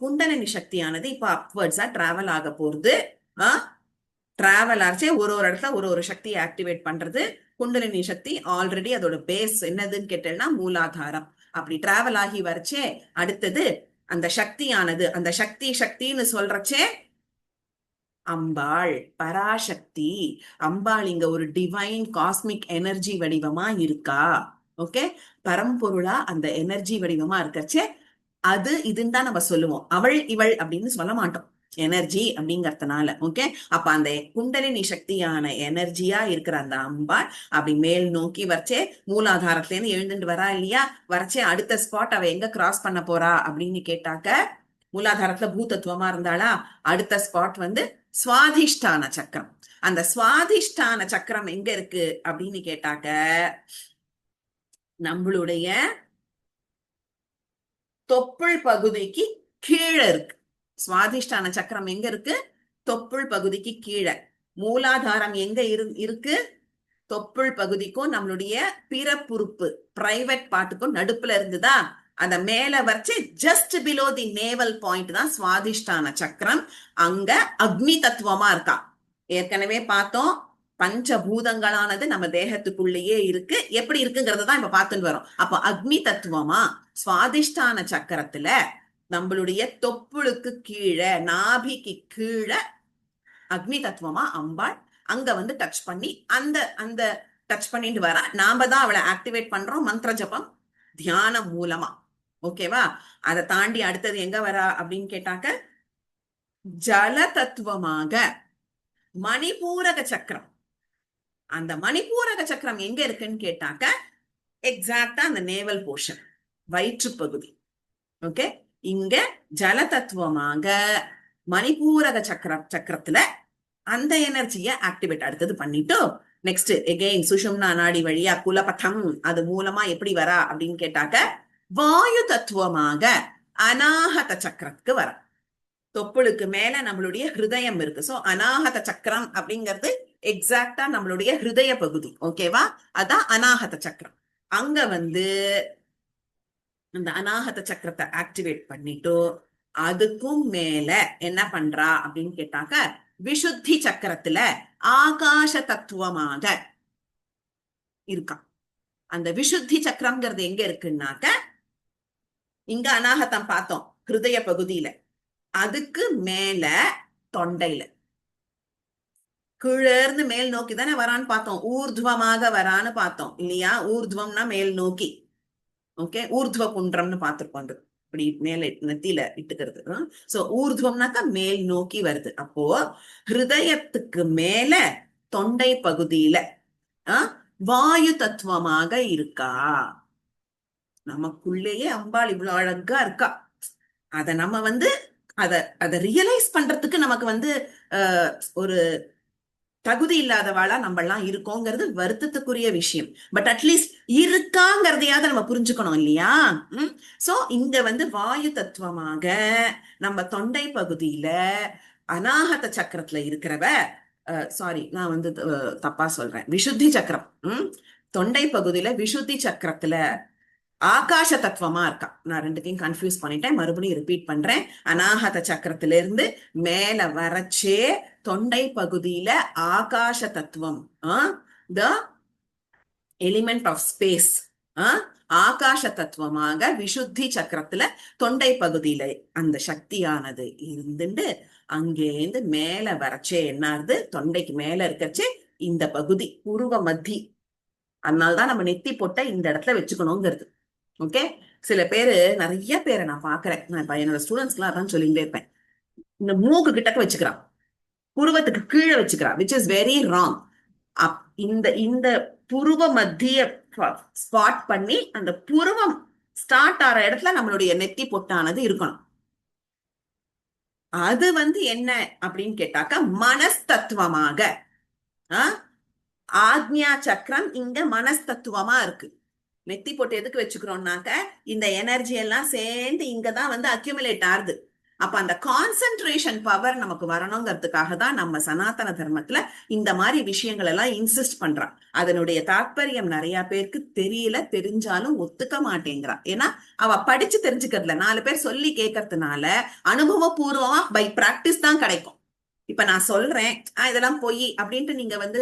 குண்டலினி சக்தியானது இப்ப அப்வர்ட்ஸா டிராவல் ஆக போறது. டிராவல் ஆச்சு ஒரு இடத்துல ஒரு சக்தியை ஆக்டிவேட் பண்றது. குண்டலினி சக்தி ஆல்ரெடி அதோட பேஸ் என்னதுன்னு கேட்டேன்னா மூலாதாரம். அப்படி டிராவல் ஆகி வரச்சே அடுத்தது அந்த சக்தியானது, அந்த சக்தின்னு சொல்றச்சே அம்பாள், பராசக்தி. அம்பாள் இங்க ஒரு டிவைன் காஸ்மிக் எனர்ஜி வடிவமா இருக்கா. ஓகே, பரம்பொருளா அந்த எனர்ஜி வடிவமா இருக்கச்சே அது இதுன்னு தான் நம்ம சொல்லுவோம். அவள் இவள் அப்படின்னு சொல்ல மாட்டோம், எனர்ஜி அப்படிங்கறதுனால. ஓகே, அப்ப அந்த குண்டலினி சக்தியான எனர்ஜியா இருக்கிற அந்த அம்பாள் அப்படி மேல் நோக்கி வரச்சே மூலாதாரத்துல இருந்து எழுந்துட்டு வரா இல்லையா, வரச்சே அடுத்த ஸ்பாட் அவ எங்க கிராஸ் பண்ண போறா அப்படின்னு கேட்டாக்க, மூலாதாரத்துல பூதத்துவமா இருந்தாளா, அடுத்த ஸ்பாட் சுவாதிஷ்டான சக்கரம். அந்த சுவாதிஷ்டான சக்கரம் எங்க இருக்கு அப்படின்னு கேட்டாக்க நம்மளுடைய தொப்புள் பகுதிக்கு கீழே இருக்கு. சுவாதிஷ்டான சக்கரம் எங்க இருக்கு? தொப்புள் பகுதிக்கு கீழே. மூலாதாரம் எங்க இருக்கு? தொப்புள் பகுதிக்கும் நம்மளுடைய பிறப்புறுப்பு பிரைவேட் பார்ட்டுக்கும் நடுப்புல இருந்துதா, அந்த மேல வச்சு ஜஸ்ட் பிலோ தி நேவல் பாயிண்ட் தான் சுவாதிஷ்டான சக்கரம். அங்க அக்னி தத்துவமா இருக்கா. ஏற்கனவே பார்த்தோம், பஞ்சபூதங்களானது நம்ம தேகத்துக்குள்ளேயே இருக்கு. எப்படி இருக்குங்கிறத தான் இப்ப பார்த்துட்டு வரோம். அப்ப அக்னி தத்துவமா சுவாதிஷ்டான சக்கரத்துல நம்மளுடைய தொப்புளுக்கு கீழே, நாபிக்கு கீழே அக்னி தத்துவமா அம்பாள் அங்க டச் பண்ணி அந்த அந்த டச் பண்ணிட்டு வர, நாம தான் அவளை ஆக்டிவேட் பண்றோம் மந்திர ஜபம் தியானம் மூலமா. ஓகேவா? அதை தாண்டி அடுத்தது எங்க வரா அப்படின்னு கேட்டாக்க ஜல தத்துவமாக மணிபூரக சக்கரம். அந்த மணிபூரக சக்கரம் எங்க இருக்குன்னு கேட்டாக்க எக்ஸாக்டா அந்த நேவல் போர்ஷன், வயிற்று பகுதி. ஓகே, இங்க ஜல தத்துவமாக மணிபூரக சக்கரத்துல அந்த எனர்ஜியை ஆக்டிவேட் அடுத்தது பண்ணிட்டு நெக்ஸ்ட் எகெயின் சுஷும்னா நாடி வழியா குலபதம் அது மூலமா எப்படி வரா அப்படின்னு கேட்டாக்க வாயு தத்துவமாக அநாகத சக்கரத்துக்கு வர. தொப்புளுக்கு மேல நம்மளுடைய ஹிருதயம் இருக்கு. சோ அநாகத சக்கரம் அப்படிங்கிறது எக்ஸாக்டா நம்மளுடைய ஹிருதய பகுதி. ஓகேவா? அதான் அநாகத சக்கரம். அங்க அந்த அநாகத சக்கரத்தை ஆக்டிவேட் பண்ணிட்டு அதுக்கும் மேல என்ன பண்றா அப்படின்னு கேட்டாக்க விசுத்தி சக்கரத்துல ஆகாச தத்துவமாக இருக்கா. அந்த விசுத்தி சக்கரம்ங்கிறது எங்க இருக்குன்னாக்க இங்க அநாகதம் பார்த்தோம் ஹிருதய பகுதியில, அதுக்கு மேல தொண்டையில கீழேர்ந்து மேல் நோக்கி தானே வரான்னு பார்த்தோம். ஊர்துவமாக வரான்னு பார்த்தோம் இல்லையா? ஊர்துவம்னா மேல் நோக்கி. ஓகே, ஊர்துவ குன்றம்னு பார்த்திருப்போம், இப்படி மேல நெத்தியில இட்டுக்கிறது. சோ ஊர்துவம்னாக்கா மேல் நோக்கி வருது. அப்போ ஹிருதயத்துக்கு மேல தொண்டை பகுதியில வாயு தத்துவமாக இருக்கா. நமக்குள்ளேயே அம்பாள் இவ்வளவு அழகா இருக்கா. அத நம்ம அத ரியலைஸ் பண்றதுக்கு நமக்கு ஒரு தகுதி இல்லாதவாளா நம்ம எல்லாம் இருக்கோங்கிறது வருத்தத்துக்குரிய விஷயம். பட் அட்லீஸ்ட் இருக்காங்கிறதையாவது நம்ம புரிஞ்சுக்கணும் இல்லையா? சோ இங்க வாயு தத்துவமாக நம்ம தொண்டை பகுதியில அநாகத சக்கரத்துல இருக்கிறவ சாரி, நான் வந்து தப்பா சொல்றேன். விசுத்தி சக்கரம். தொண்டை பகுதியில விசுத்தி சக்கரத்துல ஆகாச தத்துவமா இருக்கா. நான் ரெண்டுத்தையும் கன்ஃபியூஸ் பண்ணிட்டேன், மறுபடியும் ரிப்பீட் பண்றேன். அநாகத சக்கரத்தில இருந்து மேல வரச்சே தொண்டை பகுதியில ஆகாச தத்துவம், த எலிமெண்ட் ஆஃப் ஸ்பேஸ், ஆகாச தத்துவமாக விசுத்தி சக்கரத்துல தொண்டை பகுதியில அந்த சக்தியானது இருந்துட்டு அங்கேருந்து மேல வரச்சே என்னாருது, தொண்டைக்கு மேல இருக்கச்சே இந்த பகுதி புருவ மத்தி. அதனாலதான் நம்ம நெத்தி போட்ட இந்த இடத்துல வச்சுக்கணுங்கிறது. ஓகே. சில பேரு, நிறைய பேரை நான் பாக்குறேன், நான் இப்ப என்னோட ஸ்டூடெண்ட்ஸ்க்குலாம் அதான் சொல்லிட்டே இருப்பேன், இந்த மூக்கு கிட்டக்க வச்சுக்கிறான், புருவத்துக்கு கீழே வச்சுக்கிறான், விச் இஸ் வெரி ராங். இந்த இந்த புருவ மத்திய ஸ்பாட் பண்ணி அந்த புருவம் ஸ்டார்ட் ஆற இடத்துல நம்மளுடைய நெத்தி பொட்டானது இருக்கணும். அது வந்து என்ன அப்படின்னு கேட்டாக்கா மனஸ்தத்துவமாக, ஆக்ஞா சக்கரம் இங்க மனஸ்தத்துவமா இருக்கு. நெத்தி போட்டு எதுக்கு வச்சுக்கிறோம்னாக்க இந்த எனர்ஜி எல்லாம் சேர்ந்து இங்கதான் வந்து அக்யூமுலேட் ஆகுது. அப்ப அந்த கான்சென்ட்ரேஷன் பவர் நமக்கு வரணுங்கிறதுக்காக தான் நம்ம சனாதன தர்மத்துல இந்த மாதிரி விஷயங்கள் எல்லாம் இன்சிஸ்ட் பண்றான். அதனுடைய தாற்பயம் நிறைய பேருக்கு தெரியல, தெரிஞ்சாலும் ஒத்துக்க மாட்டேங்கிறான். ஏன்னா அவ படிச்சு தெரிஞ்சுக்கிறதுல, 4 பேர் சொல்லி கேட்கறதுனால அனுபவபூர்வமா பை பிராக்டிஸ் தான் கிடைக்கும். இப்ப நான் சொல்றேன் இதெல்லாம் பொய் அப்படின்ட்டு நீங்க வந்து,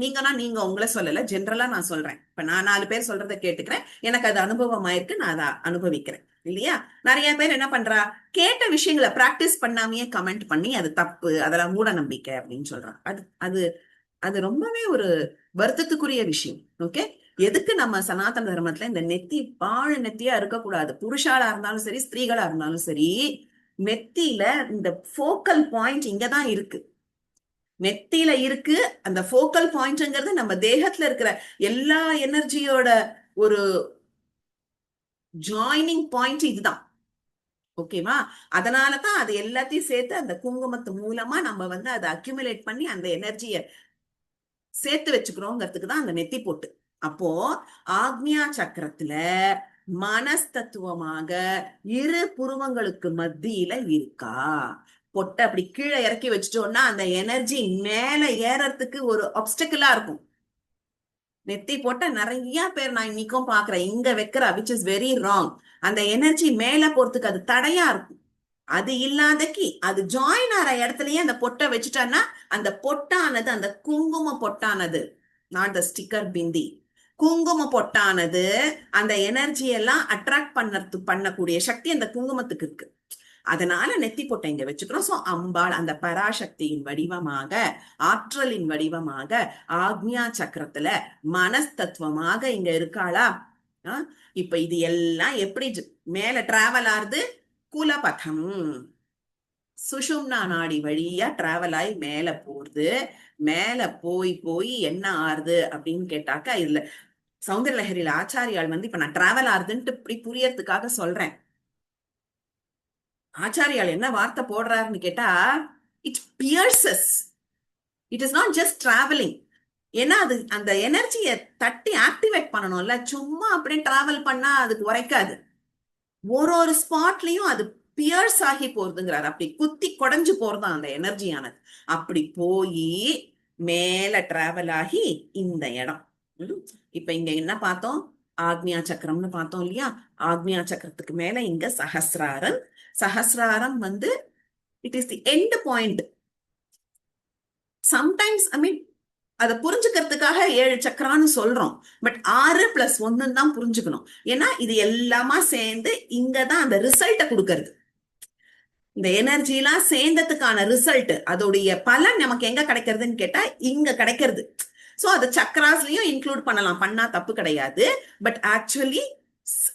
நீங்கன்னா நீங்க உங்களை சொல்லல, ஜென்ரலா நான் சொல்றேன். இப்ப நான் 4 பேர் சொல்றதை கேட்டுக்கிறேன், எனக்கு அது அனுபவம் ஆயிருக்கு, நான் அதை அனுபவிக்கிறேன் இல்லையா. நிறைய பேர் என்ன பண்றா, கேட்ட விஷயங்களை பிராக்டிஸ் பண்ணாமையே கமெண்ட் பண்ணி அது தப்பு, அதெல்லாம் மூட நம்பிக்கை அப்படின்னு சொல்றான். அது அது அது ரொம்பவே ஒரு வருத்தத்துக்குரிய விஷயம். ஓகே. எதுக்கு நம்ம சனாதன தர்மத்துல இந்த நெத்தி பாழ நெத்தியா இருக்கக்கூடாது, புருஷாலா இருந்தாலும் சரி ஸ்திரீகளா இருந்தாலும் சரி, நெத்தியில இந்த ஃபோக்கல் பாயிண்ட் இங்கதான் இருக்கு, நெத்தியில இருக்கு. அந்த ஃபோக்கல் பாயிண்ட்ங்கிறது நம்ம தேகத்துல இருக்கிற எல்லா எனர்ஜியோட ஒரு ஜாயினிங் பாயிண்ட் இதுதான். ஓகேவா. அதனாலதான் அது எல்லாத்தையும் சேர்த்து அந்த குங்குமத்து மூலமா நம்ம வந்து அதை அக்யூமுலேட் பண்ணி அந்த எனர்ஜியை சேர்த்து வச்சுக்கிறோங்கிறதுக்கு தான் அந்த நெத்தி போட்டு. அப்போ ஆக்ஞா சக்கரத்துல மனஸ்தத்துவமாக இரு புருவங்களுக்கு மத்தியில இருக்கா. பொட்டை அப்படி கீழே இறக்கி வச்சுட்டோம்னா அந்த எனர்ஜி மேல ஏறறதுக்கு ஒரு ஆப்ஸ்டக்கிளா இருக்கும். நெத்தி போட்ட நிறைய பேர் நான் இன்னைக்கும் பாக்குறேன், இங்க வைக்கிற, விச் இஸ் வெரி ராங். அந்த எனர்ஜி மேல போறதுக்கு அது தடையா இருக்கும். அது இல்லாதக்கு அது ஜாயின் ஆற இடத்துலயே அந்த பொட்டை வச்சுட்டான்னா அந்த பொட்டானது, அந்த குங்கும பொட்டானது, நாட் த ஸ்டிக்கர் பிந்தி, குங்கும பொட்டானது அந்த எனர்ஜி எல்லாம் அட்ராக்ட் பண்ணக்கூடிய சக்தி அந்த குங்குமத்துக்கு இருக்கு. அதனால நெத்தி பொட்டை இங்க வச்சுக்கிறோம். சோ அம்பாள் அந்த பராசக்தியின் வடிவமாக, ஆற்றலின் வடிவமாக ஆக்ஞா சக்கரத்துல மனஸ்தத்துவமாக இங்க இருக்காளா. இப்ப இது எல்லாம் எப்படி மேல டிராவல் ஆறுது, குலபதம் சுஷும்னா நாடி வழியா டிராவல் ஆகி மேல போறது. மேல போய் போய் என்ன ஆறுது அப்படின்னு கேட்டாக்கா, இதுல சௌந்தரலஹரியில ஆச்சாரியால் வந்து இப்ப நான் டிராவல் ஆறுதுன்ட்டு இப்படி புரியறதுக்காக சொல்றேன். ஆச்சாரியால் என்ன வார்த்தை போடுறாருன்னு கேட்டா, it pierces, it is not just travelling. ஏன்னா அது அந்த எனர்ஜியை தட்டி ஆக்டிவேட் பண்ணணும்ல, சும்மா அப்படியே டிராவல் பண்ணா அதுக்கு உரைக்காது. ஒரு ஒரு ஸ்பாட்லயும் அது பியர்ஸ் ஆகி போறதுங்கிறாரு, அப்படி குத்தி குடைஞ்சு போறதான் அந்த எனர்ஜியானது. அப்படி போய் மேல டிராவல் ஆகி இந்த இடம். இப்ப இங்க என்ன பார்த்தோம், ஆக்ஞா சக்கரம்னு பார்த்தோம் இல்லையா. ஆக்ஞா சக்கரத்துக்கு மேல இங்க சஹஸ்ராரம். சஹஸ்ராரம் வந்து it is the end point. Sometimes I mean அதை புரிஞ்சுக்கிறதுக்காக 7 சக்கரான்னு சொல்றோம், பட் 6+1 தான் புரிஞ்சுக்கணும். ஏன்னா இது எல்லாமா சேர்ந்து இங்கதான் அந்த ரிசல்ட்டை கொடுக்கறது. இந்த எனர்ஜி எல்லாம் சேர்ந்ததுக்கான ரிசல்ட், அதோடைய பலன் நமக்கு எங்க கிடைக்கிறதுன்னு கேட்டா இங்க கிடைக்கிறது. சோ அது சக்கராஸ்லயும் இன்க்ளூட் பண்ணலாம், பண்ணா தப்பு கிடையாது. பட் ஆக்சுவலி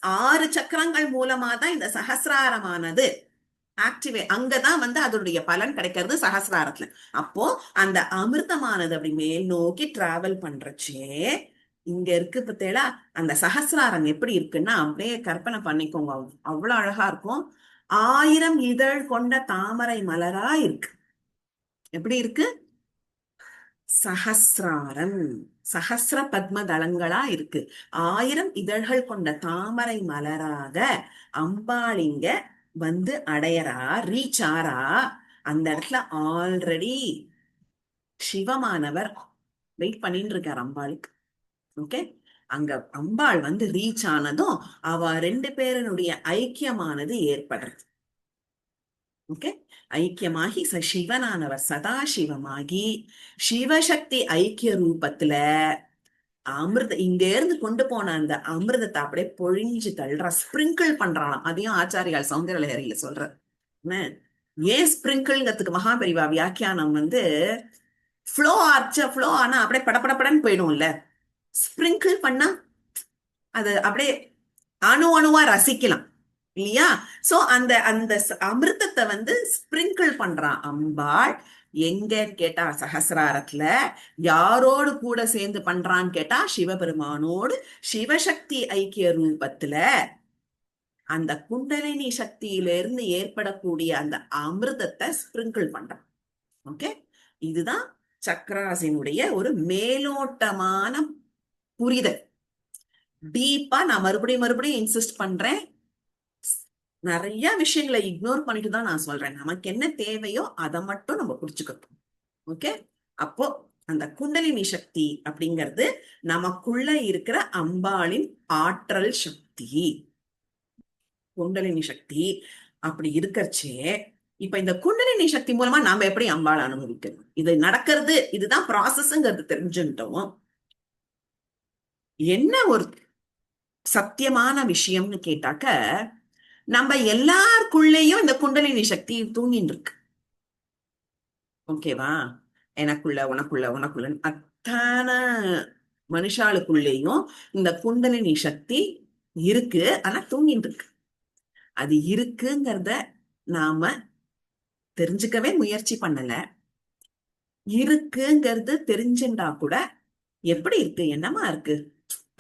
6 சக்கரங்கள் மூலமா தான் இந்த சஹசிராரமானது ஆக்டிவேட், அங்கதான் வந்து அதனுடைய பலன் கிடைக்கிறது சஹசிராரத்துல. அப்போ அந்த அமிர்தமானது அப்படி மேல் நோக்கி டிராவல் பண்றச்சே இங்க இருக்கு பத்தேளா. அந்த சஹசிராரம் எப்படி இருக்குன்னா அப்படியே கற்பனை பண்ணிக்கோங்க, அவ்வளவு அழகா இருக்கும். 1000 இதழ் கொண்ட தாமரை மலரா இருக்கு. எப்படி இருக்கு, சஹசிராரம், சஹசிர பத்ம தளங்களா இருக்கு. 1000 இதழ்கள் கொண்ட தாமரை மலராக அம்பாளிங்க வந்து அடையறா, ரீச் ஆறா. அந்த இடத்துல ஆல்ரெடி சிவமானவர் வெயிட் பண்ணிட்டு இருக்கார் அம்பாளுக்கு. ஓகே, அங்க அம்பாள் வந்து ரீச் ஆனதும் அவ ரெண்டு பேரனுடைய ஐக்கியமானது ஏற்படுறது. ஓகே, ஐக்கியமாகி சிவனானவர் சதாசிவமாகி சிவசக்தி ஐக்கிய ரூபத்துல இங்க இருந்து கொண்டு போன அந்த அமிர்தத்தை அப்படியே பொழிஞ்சு தள்ளுற, ஸ்பிரிங்கிள் பண்றாளாம். அதையும் ஆச்சாரியால் சௌந்தரலஹரியில சொல்ற. ஏன் ஸ்பிரிங்கிள்ங்கிறதுக்கு மகாபெரிவா வியாக்கியானம் வந்து ஃப்ளோ ஃப்ளோ ஆனா அப்படியே படப்படப்படன்னு போயிடும்ல. ஸ்பிரிங்கிள் பண்ணா அது அப்படியே அணுவா ரசிக்கலாம் இல்லையா? சோ அந்த அந்த அமிர்தத்தை வந்து ஸ்பிரிங்கிள் பண்றான் அம்பாள். எங்க கேட்டா சஹசிராரத்துல. யாரோடு கூட சேர்ந்து பண்றான்னு கேட்டா சிவபெருமானோடு சிவசக்தி ஐக்கிய ரூபத்துல அந்த குண்டலினி சக்தியிலிருந்து ஏற்படக்கூடிய அந்த அமிர்தத்தை ஸ்பிரிங்கிள் பண்றான். ஓகே, இதுதான் சக்கராசினுடைய ஒரு மேலோட்டமான புரிதல். டீப்பா நான் மறுபடியும் இன்சிஸ்ட் பண்றேன். நிறைய விஷயங்களை இக்னோர் பண்ணிட்டு தான் நான் சொல்றேன். நமக்கு என்ன தேவையோ அதை மட்டும் நம்ம புடிச்சுக்கணும். ஓகே, அப்போ அந்த குண்டலினி சக்தி அப்படிங்கிறது நமக்குள்ள இருக்கிற அம்பாளின் ஆற்றல் சக்தி. குண்டலினி சக்தி அப்படி இருக்கச்சே, இப்ப இந்த குண்டலினி சக்தி மூலமா நாம எப்படி அம்பாளை அனுபவிக்கணும்? இது நடக்கிறது, இதுதான் ப்ராசஸ்ங்கிறது தெரிஞ்சுட்டோம். என்ன ஒரு சத்தியமான விஷயம்னு கேட்டாக்க, நம்ம எல்லாருக்குள்ளேயும் இந்த குண்டலினி சக்தி தூங்கின்னு இருக்கு. ஓகேவா? எனக்குள்ள உனக்குள்ள அத்தனை மனுஷாளுக்குள்ளேயும் இந்த குண்டலினி சக்தி இருக்கு. ஆனா தூங்கிட்டு இருக்கு. அது இருக்குங்கிறத நாம தெரிஞ்சுக்கவே முயற்சி பண்ணல. இருக்குங்கிறது தெரிஞ்சுட்டா கூட எப்படி இருக்கு, என்னமா இருக்கு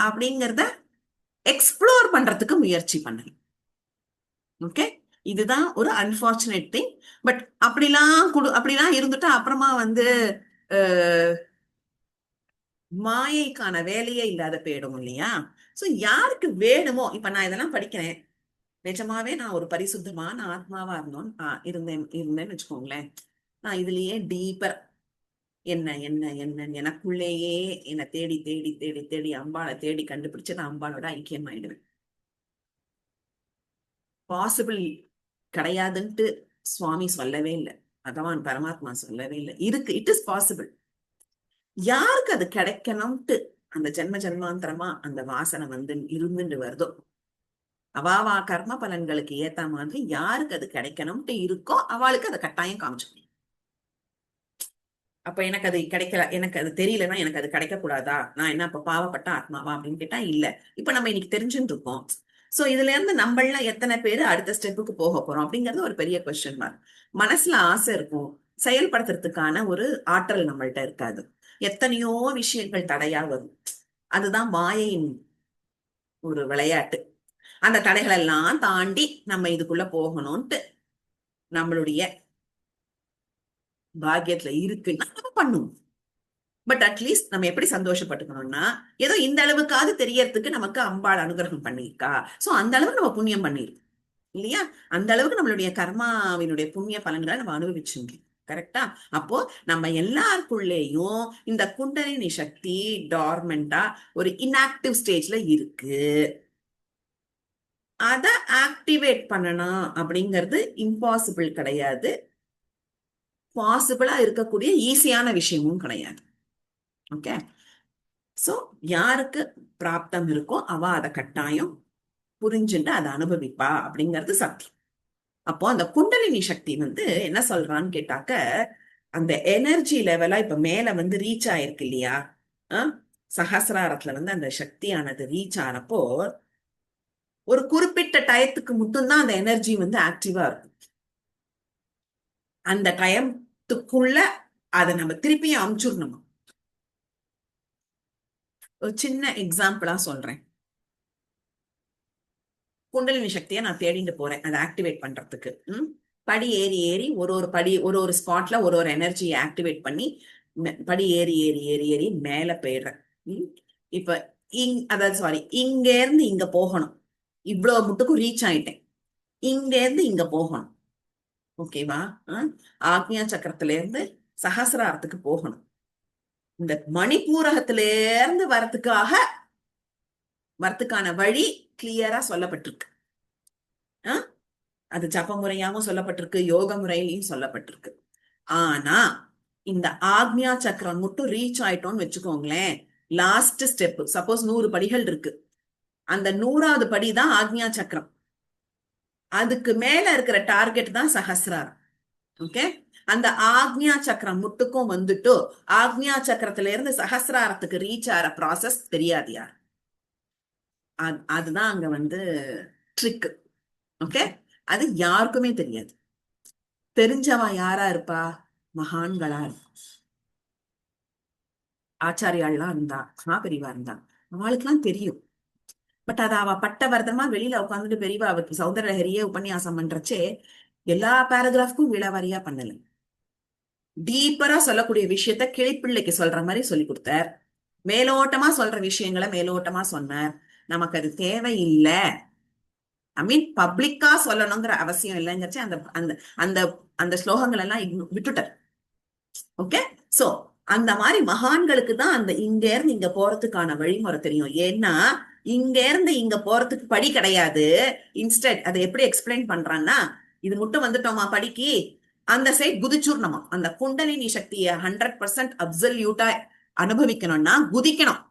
அப்படிங்கிறத எக்ஸ்ப்ளோர் பண்றதுக்கு முயற்சி பண்ணல. ஓகே, இதுதான் ஒரு அன்பார்ச்சுனேட் திங். பட் அப்படிலாம் இருந்துட்டா அப்புறமா வந்து மாயைக்கான வேலையே இல்லாத போயிடும் இல்லையா? சோ யாருக்கு வேணுமோ, இப்ப நான் இதெல்லாம் படிக்கிறேன், நிஜமாவே நான் ஒரு பரிசுத்தமான ஆத்மாவா இருந்தேன்னு வச்சுக்கோங்களேன். நான் இதுலயே டீப்பர் என்ன என்ன என்ன எனக்குள்ளேயே என்னை தேடி தேடி தேடி தேடி அம்பாளை தேடி கண்டுபிடிச்சு நான் அம்பாளோட ஐக்கியம் ஆயிடுவேன். பாசிபிள் கிடையாதுன்ட்டு சுவாமி சொல்லவே இல்லை, பகவான் பரமாத்மா சொல்லவே இல்லை. இருக்கு, இட் இஸ் பாசிபிள். யாருக்கு அது கிடைக்கணும்ட்டு அந்த ஜென்ம ஜென்மாந்தரமா அந்த வாசனை வந்து இருந்துட்டு வருதோ, அவாவா கர்ம பலன்களுக்கு ஏத்த மாதிரி யாருக்கு அது கிடைக்கணும்ட்டு இருக்கோ அவளுக்கு அதை கட்டாயம் காமிச்சு. அப்ப எனக்கு அது கிடைக்கல, எனக்கு அது தெரியலன்னா எனக்கு அது கிடைக்க கூடாதா? நான் என்ன இப்ப பாவப்பட்ட ஆத்மாவா அப்படின்னு கேட்டா இல்ல. இப்ப நம்ம இன்னைக்கு தெரிஞ்சுட்டு இருக்கோம். சோ இதுல இருந்து நம்மளாம் எத்தனை பேரு அடுத்த ஸ்டெப்புக்கு போக போறோம் அப்படிங்கிறது ஒரு பெரிய கொஸ்டின் மார்க். மனசுல ஆசை இருக்கும், செயல்படுத்துறதுக்கான ஒரு ஆற்றல் நம்மள்ட்ட இருக்காது. எத்தனையோ விஷயங்கள் தடையா வரும். அதுதான் மாயையின் ஒரு விளையாட்டு. அந்த தடைகள் எல்லாம் தாண்டி நம்ம இதுக்குள்ள போகணும்ட்டு நம்மளுடைய பாக்கியத்துல இருக்குன்னா நம்ம பண்ணுவோம். பட் அட்லீஸ்ட் நம்ம எப்படி சந்தோஷப்பட்டுக்கணும்னா, ஏதோ இந்த அளவுக்காவது தெரியறதுக்கு நமக்கு அம்பாள் அனுகிரகம் பண்ணியிருக்கா. சோ அந்த அளவுக்கு நம்ம புண்ணியம் பண்ணிருக்கோம் இல்லையா? அந்த அளவுக்கு நம்மளுடைய கர்மாவினுடைய புண்ணிய பலன்களை நம்ம அனுபவிச்சுங்க. கரெக்டா? அப்போ நம்ம எல்லாருக்குள்ளேயும் இந்த குண்டலினி சக்தி டார்மெண்டா ஒரு இன்ஆக்டிவ் ஸ்டேஜ்ல இருக்கு. அத ஆக்டிவேட் பண்ணணும் அப்படிங்கிறது இம்பாசிபிள் கிடையாது, பாசிபிளா இருக்கக்கூடிய ஈஸியான விஷயமும் கிடையாது. ஓகே, சோ யாருக்கு பிராப்தம் இருக்கோ அவ அதை கட்டாயம் புரிஞ்சுட்டு அதை அனுபவிப்பா அப்படிங்கிறது சத்தியம். அப்போ அந்த குண்டலினி சக்தி வந்து என்ன சொல்றான்னு கேட்டாக்க, அந்த எனர்ஜி லெவலா இப்ப மேல வந்து ரீச் ஆயிருக்கு இல்லையா? சஹசிராரத்துல வந்து அந்த சக்தியானது ரீச் ஆனப்போ ஒரு குறிப்பிட்ட டயத்துக்கு மட்டும்தான் அந்த எனர்ஜி வந்து ஆக்டிவா இருக்கும். அந்த டயத்துக்குள்ள அதை நம்ம திருப்பியும் அமுச்சிடணும். ஒரு சின்ன எக்ஸாம்பிளா சொல்றேன். குண்டலினி சக்தியை நான் தேடிட்டு போறேன் அதை ஆக்டிவேட் பண்றதுக்கு. படி ஏறி ஏறி ஒரு படி ஒரு ஸ்பாட்ல ஒரு எனர்ஜியை ஆக்டிவேட் பண்ணி படி ஏறி ஏறி ஏறி ஏறி மேல போயிடுறேன். இப்ப அதாவது சாரி, இங்க இருந்து இங்க போகணும். இவ்வளவு முட்டுக்கும் ரீச் ஆயிட்டேன். இங்க இருந்து இங்க போகணும். ஓகேவா? ஆக்ஞா சக்கரத்துல இருந்து சஹசிராரத்துக்கு போகணும். இந்த மணிப்பூரகத்தில இருந்து வரத்துக்கான வழி கிளியரா சொல்லப்பட்டிருக்கு. அது ஜப முறையாவும் சொல்லப்பட்டிருக்கு, யோக முறையிலையும் சொல்லப்பட்டிருக்கு. ஆனா இந்த ஆக்ஞா சக்கரம் மட்டும் ரீச் ஆயிட்டோம்னு வச்சுக்கோங்களேன், லாஸ்ட் ஸ்டெப், சப்போஸ் 100 படிகள் இருக்கு, அந்த 100வது படி தான் ஆக்ஞா சக்கரம். அதுக்கு மேல இருக்கிற டார்கெட் தான் சஹசிராரம். ஓகே, அந்த ஆக்ஞா சக்கரம் முட்டுக்கும் வந்துட்டு ஆக்ஞா சக்கரத்துல இருந்து சஹசிராரத்துக்கு ரீச் ஆகிற ப்ராசஸ் தெரியாது யார். அதுதான் அங்க வந்து ட்ரிக். ஓகே, அது யாருக்குமே தெரியாது. தெரிஞ்சவா யாரா இருப்பா? மகான்களா இருப்பா. ஆச்சாரியாள்லாம் இருந்தா, மகாபெரிவா இருந்தா, அவளுக்குலாம் தெரியும். பட் அத அவ பட்டவர்தமா வெளியில உட்காந்துட்டு பெரியவா அவருக்கு சௌந்தரலஹரியே உபன்யாசம் பண்றச்சே எல்லா பேராகிராஃப்க்கும் விழாவாரியா பண்ணல. டீப்பரா சொல்லக்கூடிய விஷயத்த கிளிப்பிள்ளைக்கு சொல்ற மாதிரி சொல்லி கொடுத்தார். மேலோட்டமா சொல்ற விஷயங்களை மேலோட்டமா சொன்னார். நமக்கு அது தேவையில்லை. ஐ மீன் பப்ளிக்கா சொல்லணுங்கிற அவசியம் இல்லைங்கிறச்சு அந்த அந்த அந்த அந்த ஸ்லோகங்கள் எல்லாம் விட்டுட்டார். ஓகே, சோ அந்த மாதிரி மகான்களுக்கு தான் அந்த இங்க இருந்து இங்க போறதுக்கான வழிமுறை தெரியும். ஏன்னா இங்க இருந்து இங்க போறதுக்கு படி கிடையாது. இன்ஸ்டெட் அதை எப்படி எக்ஸ்பிளைன் பண்றான்னா, இது மட்டும் வந்துட்டோமா படிக்கு, அந்த சைட் குதிச்சுடணுமா. அந்த குண்டலினி சக்தியை 100% அப்சல்யூட்டா அனுபவிக்கணும்னா குதிக்கணும்.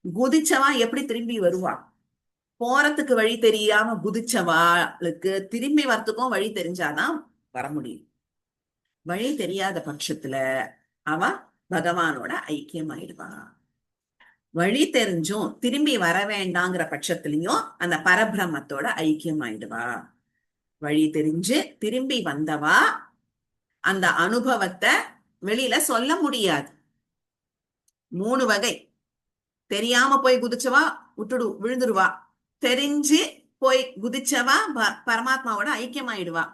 குதிச்சவா எப்படி திரும்பி வருவா? போறதுக்கு வழி தெரியாம குதிச்சவாளுக்கு திரும்பி வரத்துக்கும் வழி தெரிஞ்சாதான் வர முடியும். வழி தெரியாத பட்சத்துல அவ பகவானோட ஐக்கியம் ஆயிடுவா. வழி தெரிஞ்சும் திரும்பி வர வேண்டாங்கிற பட்சத்திலையும் அந்த பரபிரம்மத்தோட ஐக்கியம் ஆயிடுவா. வழி தெரிஞ்சு திரும்பி வந்தவா அந்த அனுபவத்தை வெளியில சொல்ல முடியாது. 3 வகை. தெரியாம போய் குதிச்சவா விழுந்துருவா. தெரிஞ்சு போய் குதிச்சவா பரமாத்மாவோட ஐக்கியமாயிடுவா.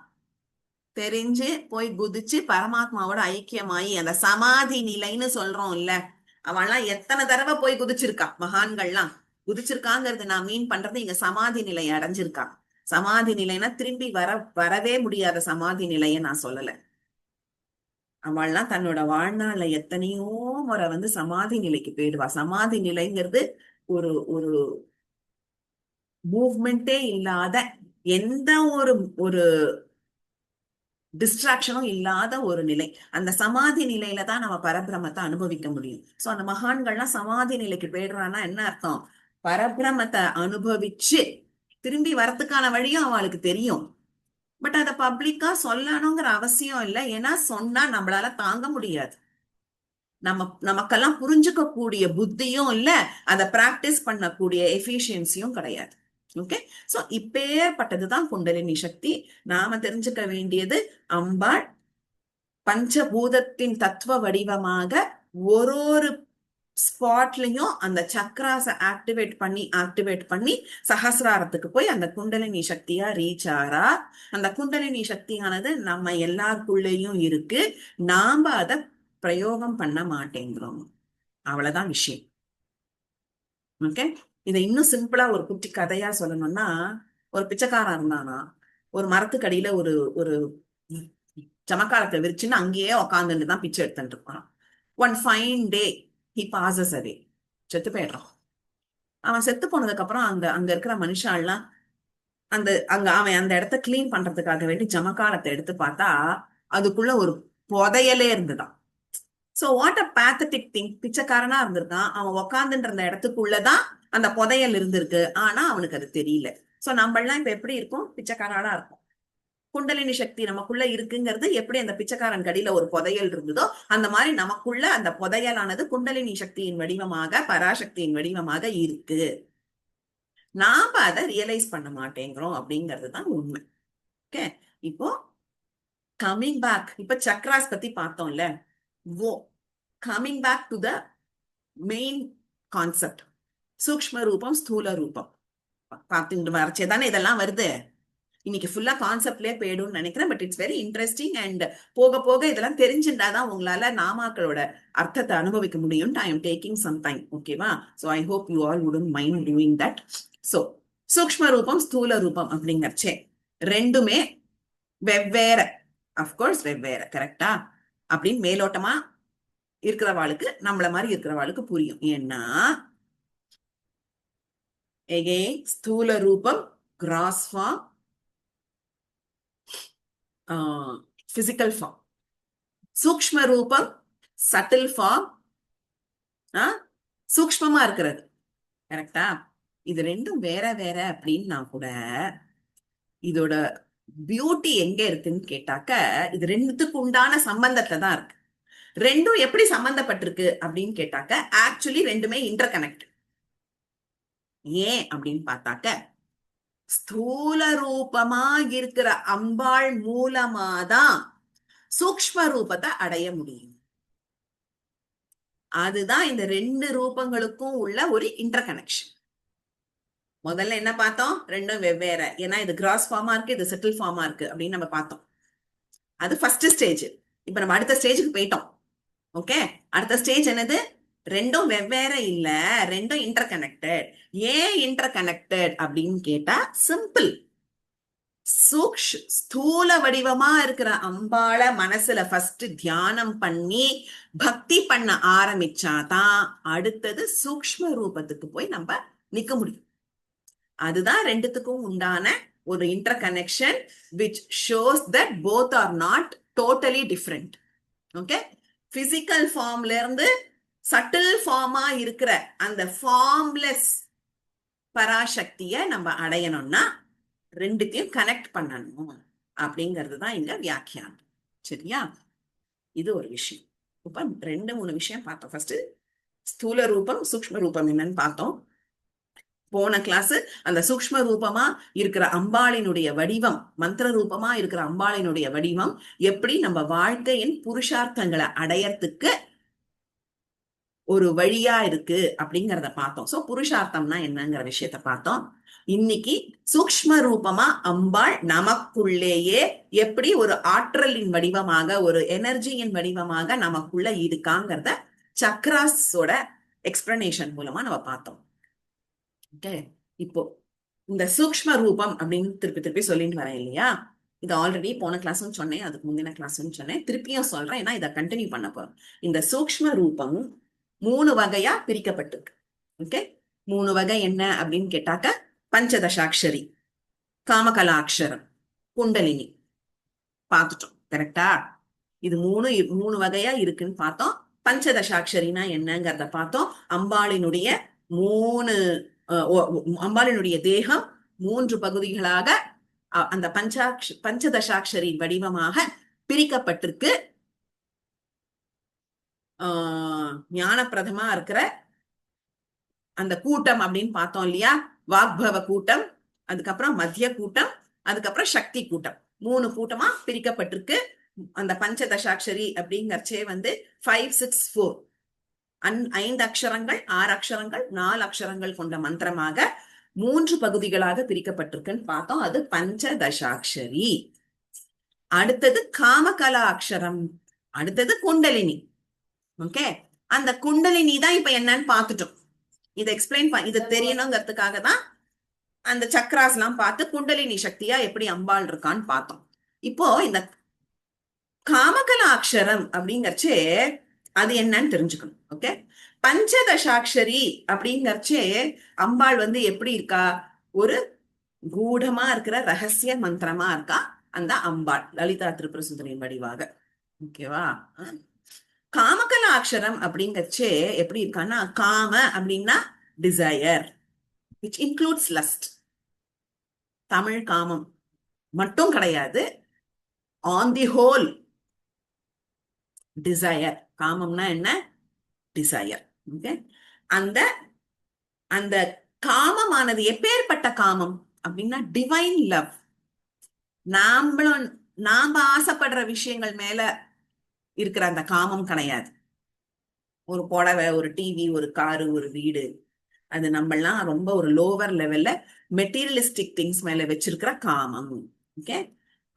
தெரிஞ்சு போய் குதிச்சு பரமாத்மாவோட ஐக்கியமாயி அந்த சமாதி நிலைன்னு சொல்றோம் இல்ல, அவன்லாம் எத்தனை தடவை போய் குதிச்சிருக்கா. மகான்கள்லாம் குதிச்சிருக்காங்கிறது நான் மீன் பண்றது இங்க சமாதி நிலை அடைஞ்சிருக்கா. சமாதி நிலைன்னா திரும்பி வரவே முடியாத சமாதி நிலைய நான் சொல்லல. அவள்லாம் தன்னோட வாழ்நாள்ல எத்தனையோ முறை வந்து சமாதி நிலைக்கு போயிடுவா. சமாதி நிலைங்கிறது ஒரு ஒரு மூவ்மெண்டே இல்லாத, எந்த ஒரு ஒரு டிஸ்ட்ராக்ஷனும் இல்லாத ஒரு நிலை. அந்த சமாதி நிலையில தான் நம்ம பரபிரமத்தை அனுபவிக்க முடியும். சோ அந்த மகான்கள்லாம் சமாதி நிலைக்கு போயிடுறான்னா என்ன அர்த்தம்? பரபிரமத்தை அனுபவிச்சு திரும்பி வரத்துக்கான வழியும் அவளுக்கு தெரியும். பட் அதை பப்ளிக்கா சொல்லணுங்கிற அவசியம் இல்லை. ஏன்னா சொன்னா நம்மளால தாங்க முடியாது. நமக்கெல்லாம் புரிஞ்சுக்க கூடிய புத்தியும் இல்ல, அதை பிராக்டிஸ் பண்ணக்கூடிய எஃபிஷியன்சியும் கிடையாது. ஓகே, சோ இப்பேற்பட்டதுதான் குண்டலினி சக்தி. நாம தெரிஞ்சுக்க வேண்டியது, அம்பாள் பஞ்சபூதத்தின் தத்துவ வடிவமாக ஒரு ஸ்பாட்லயும் அந்த சக்ராஸ ஆக்டிவேட் பண்ணி சஹசிராரத்துக்கு போய் அந்த குண்டலினி சக்தியா ரீச் ஆறா. அந்த குண்டலினி சக்தியானது நம்ம எல்லாருக்குள்ளேயும் இருக்கு. நாம அதை பிரயோகம் பண்ண மாட்டேங்கிறோம். அவ்வளவுதான் விஷயம். ஓகே, இதை இன்னும் சிம்பிளா ஒரு குட்டி கதையா சொல்லணும்னா, ஒரு பிச்சைக்காரன் இருந்தானா, ஒரு மரத்துக்கடியில ஒரு ஒரு ஜமக்காலத்தை விரிச்சுன்னு அங்கேயே உக்காந்துட்டு தான் பிச்சை எடுத்துட்டு இருப்பான். One fine day he bosses அவே, செத்து போயிடுறான். அவன் செத்து போனதுக்கு அப்புறம் அங்க இருக்கிற மனுஷாலாம் அவன் அந்த இடத்த கிளீன் பண்றதுக்காக வேண்டி ஜமக்காலத்தை எடுத்து பார்த்தா அதுக்குள்ள ஒரு புதையலே இருந்துதான். So what a pathetic thing. பிச்சைக்காரனா இருந்திருக்கான், அவன் உக்காந்துன்ற அந்த இடத்துக்குள்ளதான் அந்த புதையல் இருந்திருக்கு. ஆனா அவனுக்கு அது தெரியல. சோ நம்ம எல்லாம் இப்ப எப்படி இருக்கும்? பிச்சைக்காரனா இருக்கும். குண்டலினி சக்தி நமக்குள்ள இருக்குங்கிறது எப்படி அந்த பிச்சைக்காரன் கடியில ஒரு புதையல் இருந்ததோ அந்த மாதிரி நமக்குள்ள அந்த புதையலானது குண்டலினி சக்தியின் வடிவமாக, பராசக்தியின் வடிவமாக இருக்கு. நாம அதை ரியலைஸ் பண்ண மாட்டேங்கிறோம் அப்படிங்கிறது தான் உண்மை. ஓகே, இப்போ கமிங் பேக், இப்ப சக்ராஸ் பத்தி பார்த்தோம்ல. Coming back to the main concept, சூக்ஷ்ம ரூபம் ஸ்தூல ரூபம் பார்த்துட்டு வரைச்சேதானே இதெல்லாம் வருது. இன்னைக்கு ஃபுல்லா கான்செப்ட்லயே போயிடும்னு நினைக்கிறேன். But it's very interesting. And போக போக இதெல்லாம் தெரிஞ்சுட்டாதான் உங்களால நாமாக்களோட அர்த்தத்தை அனுபவிக்க முடியும். I am taking some time. ஓகேவா? So I hope you all wouldn't mind doing that. So சூக்ஷ்ம ரூபம் ஸ்தூல ரூபம் அப்படிங்கறச்சே ரெண்டுமே வெவ்வேற, அப்கோர்ஸ் வெவ்வேற, கரெக்டா? அப்படின்னு மேலோட்டமா இருக்கிறவாளுக்கு, நம்மள மாதிரி இருக்கிறவாளுக்கு புரியும். ஏன்னா ஸ்தூல ரூபம் கிராஸ் ஃபார்ம், பிசிக்கல் ஃபார்ம். சூக்ஷ்ம ரூபம் சட்டில் ஃபார்ம், சூக்ஷ்மமா இருக்கிறது. கரெக்டா? இது ரெண்டும் வேற வேற அப்படின்னா கூட இதோட பியூட்டி எங்க இருக்குன்னு கேட்டாக்க, இது ரெண்டுத்துக்கு உண்டான சம்பந்தத்தை தான் இருக்கு. ரெண்டும் எப்படி சம்பந்தப்பட்டிருக்கு அப்படின்னு கேட்டாக்க, ஆக்சுவலி ரெண்டுமே இன்டர் கனெக்ட். ஏன் அப்படின்னு பார்த்தாக்க, ஸ்தூல ரூபமா இருக்கிற அம்பாள் மூலமாதான் சூக்ஷ்ம ரூபத்தை அடைய முடியும். அதுதான் இந்த ரெண்டு ரூபங்களுக்கும் உள்ள ஒரு இன்டர் கனெக்ஷன். முதல்ல என்ன பார்த்தோம்? ரெண்டும் வெவ்வேறு. ஏன்னா இது கிராஸ் ஃபார்மா இருக்கு, இது செட்டில் ஃபார்மா இருக்கு அப்படின்னு நம்ம பார்த்தோம். அது ஃபர்ஸ்ட் ஸ்டேஜ். இப்ப நம்ம அடுத்த ஸ்டேஜுக்கு போயிட்டோம். ஓகே, அடுத்த ஸ்டேஜ் என்னது? ரெண்டும் வெவ்வேறு இல்ல, ரெண்டும் இன்டர் கனெக்டட். ஏன் இன்டர் கனெக்டட் அப்படின்னு கேட்டா சிம்பிள். ஸ்தூல வடிவமா இருக்கிற அம்பாள மனசுல ஃபர்ஸ்ட் தியானம் பண்ணி பக்தி பண்ண ஆரம்பிச்சாதான் அடுத்தது சூக்ஷ்ம ரூபத்துக்கு போய் நம்ம நிக்க முடியும். அதுதான் ரெண்டுத்துக்கும் உண்டான ஒரு inter connection which shows that both are not totally different. Okay, physical ஃபார்ம்ல இருந்து சட்டில் ஃபார்மா இருக்கிற அந்த ஃபார்ம்லெஸ் பராசக்திய நம்ம அடையணும்னா ரெண்டுத்தையும் கனெக்ட் பண்ணணும் அப்படிங்கிறது தான் இங்க வியாக்கியானம். சரியா? இது ஒரு விஷயம். இப்ப 2-3 விஷயம் பார்த்தோம். ஃபர்ஸ்ட் ஸ்தூல ரூபம் சூக்ஷ்ம ரூபம் என்னன்னு பார்த்தோம். போன கிளாஸ் அந்த சூக்ஷ்ம ரூபமா இருக்கிற அம்பாளினுடைய வடிவம், மந்திர ரூபமா இருக்கிற அம்பாளினுடைய வடிவம் எப்படி நம்ம வாழ்க்கையின் புருஷார்த்தங்களை அடையறதுக்கு ஒரு வழியா இருக்கு அப்படிங்கறத பார்த்தோம். சோ புருஷார்த்தம்னா என்னங்கிற விஷயத்த பார்த்தோம். இன்னைக்கு சூக்ஷ்ம ரூபமா அம்பாள் நமக்குள்ளேயே எப்படி ஒரு ஆற்றலின் வடிவமாக, ஒரு எனர்ஜியின் வடிவமாக நமக்குள்ள இருக்காங்கிறத சக்ராஸோட எக்ஸ்பிளனேஷன் மூலமா நம்ம பார்த்தோம். ஓகே, இப்போ இந்த சூக்ஷ்ம ரூபம் அப்படின்னு திருப்பி திருப்பி சொல்லிட்டு வரேன் இல்லையா? இது ஆல்ரெடி போன கிளாஸும் சொன்னேன், அதுக்கு முந்தின கிளாஸும் சொன்னேன், திருப்பியும் சொல்றேன். ஏன்னா இதை கண்டினியூ பண்ண போறோம். இந்த சூக்ஷ்ம ரூபம் 3 வகையா பிரிக்கப்பட்டிருக்கு. ஓகே, 3 வகை என்ன அப்படின்னு கேட்டாக்க, பஞ்சதசாட்சரி, காமகலாட்சரம், குண்டலினி பார்த்துட்டோம். கரெக்டா? இது 3 வகையா இருக்குன்னு பார்த்தோம். பஞ்சதசாட்சரினா என்னங்கிறத பார்த்தோம். அம்பாளினுடைய அம்பாளினுடைய தேகம் 3 பகுதிகளாக அந்த பஞ்சதசாட்சரி வடிவமாக பிரிக்கப்பட்டிருக்கு. ஞானப்பிரதமா இருக்கிற அந்த கூட்டம் அப்படின்னு பார்த்தோம் இல்லையா? வாக்பவ கூட்டம், அதுக்கப்புறம் மத்திய கூட்டம், அதுக்கப்புறம் சக்தி கூட்டம். 3 கூட்டமா பிரிக்கப்பட்டிருக்கு. அந்த பஞ்சதசாட்சரி அப்படிங்கறச்சே 5, 6, 4 5 அக்ஷரங்கள், 6 அக்ஷரங்கள், 4 அக்ஷரங்கள் கொண்ட மந்திரமாக 3 பகுதிகளாக பிரிக்கப்பட்டிருக்குன்னு பார்த்தோம். அது பஞ்சதசாட்சரி. அடுத்தது காமகலா அக்ஷரம், அடுத்தது குண்டலினி. ஓகே, அந்த குண்டலினி தான் இப்ப என்னன்னு பார்த்துட்டோம். இதை எக்ஸ்பிளைன் இது தெரியணுங்கிறதுக்காக தான் அந்த சக்ராஸ் எல்லாம் பார்த்து குண்டலினி சக்தியா எப்படி அம்பாள் இருக்கான்னு பார்த்தோம். இப்போ இந்த காமகலா அக்ஷரம் அப்படிங்கறச்சே அது என்னன்னு தெரிஞ்சுக்கணும். ஓகே, பஞ்சதசாட்சரி அப்படிங்கறச்சே அம்பாள் எப்படி இருக்கா? ஒரு கூடமா இருக்கிற ரகசிய மந்திரமா இருக்கா அந்த அம்பாள், லலிதா திரிபுர சுந்தரியின் வடிவாக. ஓகேவா? காமகலா அக்ஷரம் அப்படிங்கறச்சே எப்படி இருக்கான்னா, காம அப்படின்னா desire, which includes lust. Tamil காமம் மட்டும் கிடையாது, ஆன் தி ஹோல் டிசையர். காமம்னா என்ன? டிசையர். அந்த அந்த காமமானது எப்பேற்பட்ட காமம் அப்படின்னா டிவைன் லவ். நாம ஆசைப்படுற விஷயங்கள் மேல இருக்கிற அந்த காமம் கிடையாது. ஒரு புடவை, ஒரு டிவி, ஒரு காரு, ஒரு வீடு, அது நம்மளாம் ரொம்ப ஒரு லோவர் லெவல்ல மெட்டீரியலிஸ்டிக் திங்ஸ் மேல வச்சிருக்கிற காமம். ஓகே,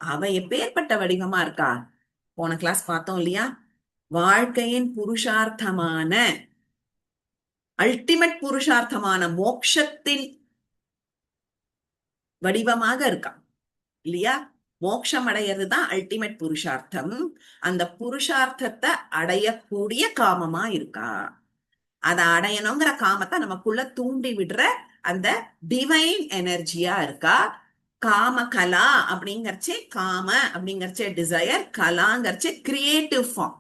அவ எப்பேற்பட்ட வடிவமா இருக்கா? போன கிளாஸ் பார்த்தோம் இல்லையா? வாழ்க்கையின் புருஷார்த்தமான, அல்டிமேட் புருஷார்த்தமான மோட்சத்தின் வடிவமாக இருக்கா இல்லையா? மோட்சம் அடையிறது தான் அல்டிமேட் புருஷார்த்தம். அந்த புருஷார்த்தத்தை அடையக்கூடிய காமமா இருக்கா, அதை அடையணுங்கிற காமத்தை நமக்குள்ள தூண்டி விடுற அந்த டிவைன் எனர்ஜியா இருக்கா. காம கலா அப்படிங்கறச்சே, காம அப்படிங்கறச்சே டிசையர், கலாங்கறச்சே கிரியேட்டிவ் ஃபார்ம்.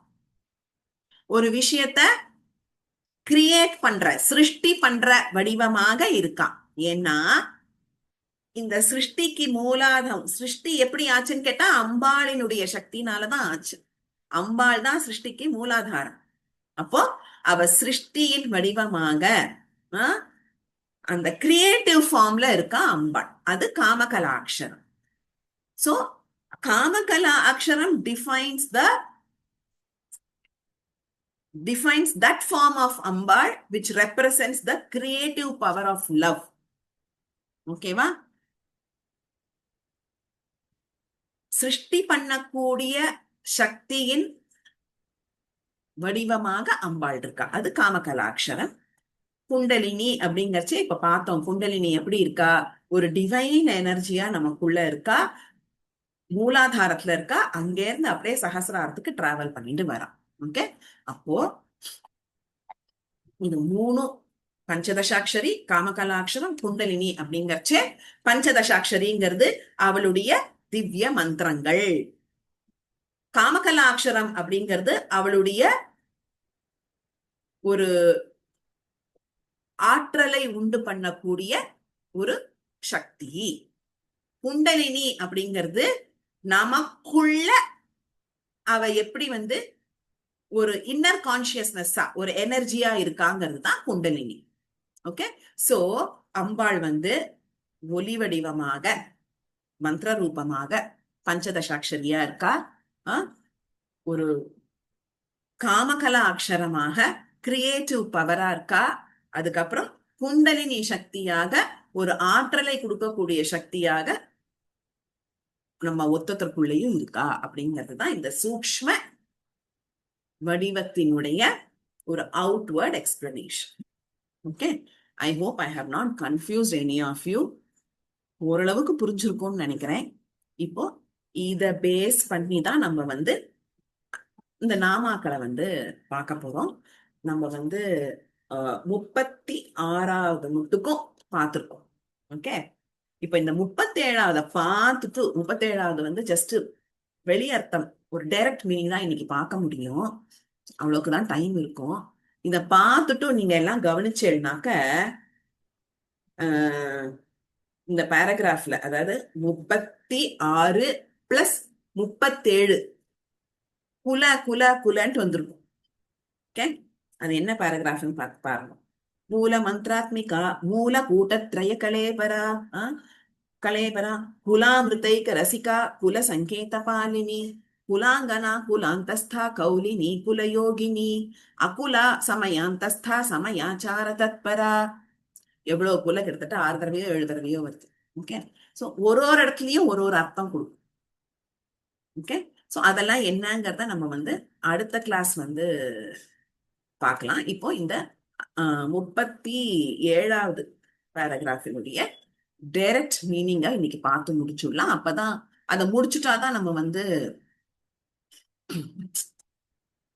ஒரு விஷயத்த கிரியேட் பண்ற, சிருஷ்டி பண்ற வடிவமாக இருக்கான். ஏன்னா இந்த சிருஷ்டிக்கு மூலாதாரம், சிருஷ்டி எப்படி ஆச்சுன்னு கேட்டா அம்பாளினுடைய சக்தினாலதான் ஆச்சு. அம்பாள் தான் சிருஷ்டிக்கு மூலாதாரம். அப்போ அவ சிருஷ்டியின் வடிவமாக அந்த கிரியேட்டிவ் ஃபார்ம்ல இருக்கா அம்பாள். அது காமகலா அக்ஷரம். சோ காமகலா அக்ஷரம் defines that form of Ambal which represents the creative power of love. ஓகேவா? சிருஷ்டி பண்ணக்கூடிய சக்தியின் வடிவமாக அம்பாள் இருக்கா. அது காமகலாட்சரம். குண்டலினி அப்படிங்கறச்சு இப்ப பார்த்தோம். குண்டலினி எப்படி இருக்கா, ஒரு டிவைன் எனர்ஜியா நமக்குள்ள இருக்கா, மூலாதாரத்துல இருக்கா, அங்க இருந்து அப்படியே சகசிராரத்துக்கு டிராவல் பண்ணிட்டு வரான். ஓகே, அப்போ இது மூணும் பஞ்சதசாட்சரி, காமகலாட்சரம், குண்டலினி அப்படிங்கறச்சே. பஞ்சதசாட்சரிங்கிறது அவளுடைய திவ்ய மந்திரங்கள். காமகலாட்சரம் அப்படிங்கிறது அவளுடைய ஒரு ஆற்றலை உண்டு பண்ணக்கூடிய ஒரு சக்தி. குண்டலினி அப்படிங்கிறது நமக்குள்ள அவ எப்படி ஒரு இன்னர் கான்சியஸ்னஸா ஒரு எனர்ஜியா இருக்காங்கிறது தான் குண்டலினி. ஓகே, சோ அம்பாள் ஒலி வடிவமாக, மந்திர ரூபமாக, பஞ்சதசாட்சரியா இருக்கா. ஒரு காமகலா அக்ஷரமாக கிரியேட்டிவ் பவரா இருக்கா. அதுக்கப்புறம் குண்டலினி சக்தியாக ஒரு ஆற்றலை கொடுக்கக்கூடிய சக்தியாக நம்ம ஒத்தத்திற்குள்ளேயும் இருக்கா. அப்படிங்கிறதுதான் இந்த சூக்ஷ்ம வடிவத்தினுடைய ஒரு outward explanation. Okay, I hope I have not confuse any of you. ஓரளவுக்கு புரிஞ்சிருக்கும்னு நினைக்கிறேன். இப்போ இத பேஸ் பண்ணி தான் நம்ம இந்த நாமாக்களை பார்க்க போறோம். நம்ம 36வது முட்டுக்கும் பார்த்திருக்கோம். ஓகே, இப்ப இந்த 37வது பார்த்துட்டு, 37வது ஜஸ்ட் வெளியர்த்தம், ஒரு டைரக்ட் மீனிங் தான் இன்னைக்கு பார்க்க முடியும். அவ்வளவுக்குதான் டைம் இருக்கும். இத பார்த்துட்டு நீங்க எல்லாம் கவனிச்சேன்னாக்க இந்த பேராகிராஃப்ல, அதாவது 36 பிளஸ் 37 குல குல குலன்ட்டு வந்திருக்கும். ஓகே, அது என்ன பேராகிராஃப்னு பார்த்து பாருங்க. மூல மந்திராத்மிகா மூல கூட்டத்ரய கலேபரா கலேபரா குலாமிருதைக ரசிகா குல சங்கேத பாலினி குலாங்கனா குலாந்தஸ்தா கௌலினி குலயோகினி அகுலா சமயாந்தஸ்தா சமயாச்சார தத்பரா. எவ்வளவு குல, கிட்டத்தட்ட 6 தடவையோ 7 தடவையோ வருது. ஓகே, சோ ஒரு இடத்துலயும் ஒரு அர்த்தம் கொடுக்கும். ஓகே, சோ அதெல்லாம் என்னங்கிறத நம்ம அடுத்த கிளாஸ் பார்க்கலாம். இப்போ இந்த 37வது பேராகிராஃபினுடைய டைரக்ட் மீனிங்கா இன்னைக்கு பார்த்து முடிச்சுடலாம். அப்பதான் அதை முடிச்சுட்டாதான் நம்ம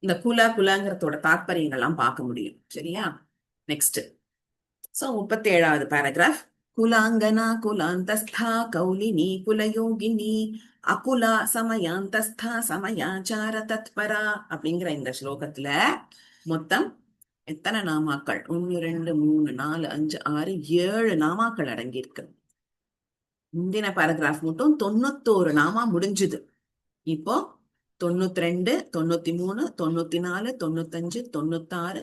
இந்த குலங்கிறதோட தாற்பயங்கள்லாம் பார்க்க முடியும். சரியா? நெக்ஸ்ட், சோ 37வது பேராகிராஃப். குலாங்கனா குலாந்தஸ்தா கௌலினி குலயோகினி அகுலா சமயாந்தஸ்தா சமயாச்சார தத்பரா அப்படிங்கிற இந்த ஸ்லோகத்துல மொத்தம் எத்தனை நாமாக்கள்? 1 2 3 4 5 6 7 நாமாக்கள் அடங்கியிருக்கு. முந்தின பேராகிராஃப் மட்டும் 91 நாமா முடிஞ்சுது. இப்போ 92, 93, 94, 95, 96, 97,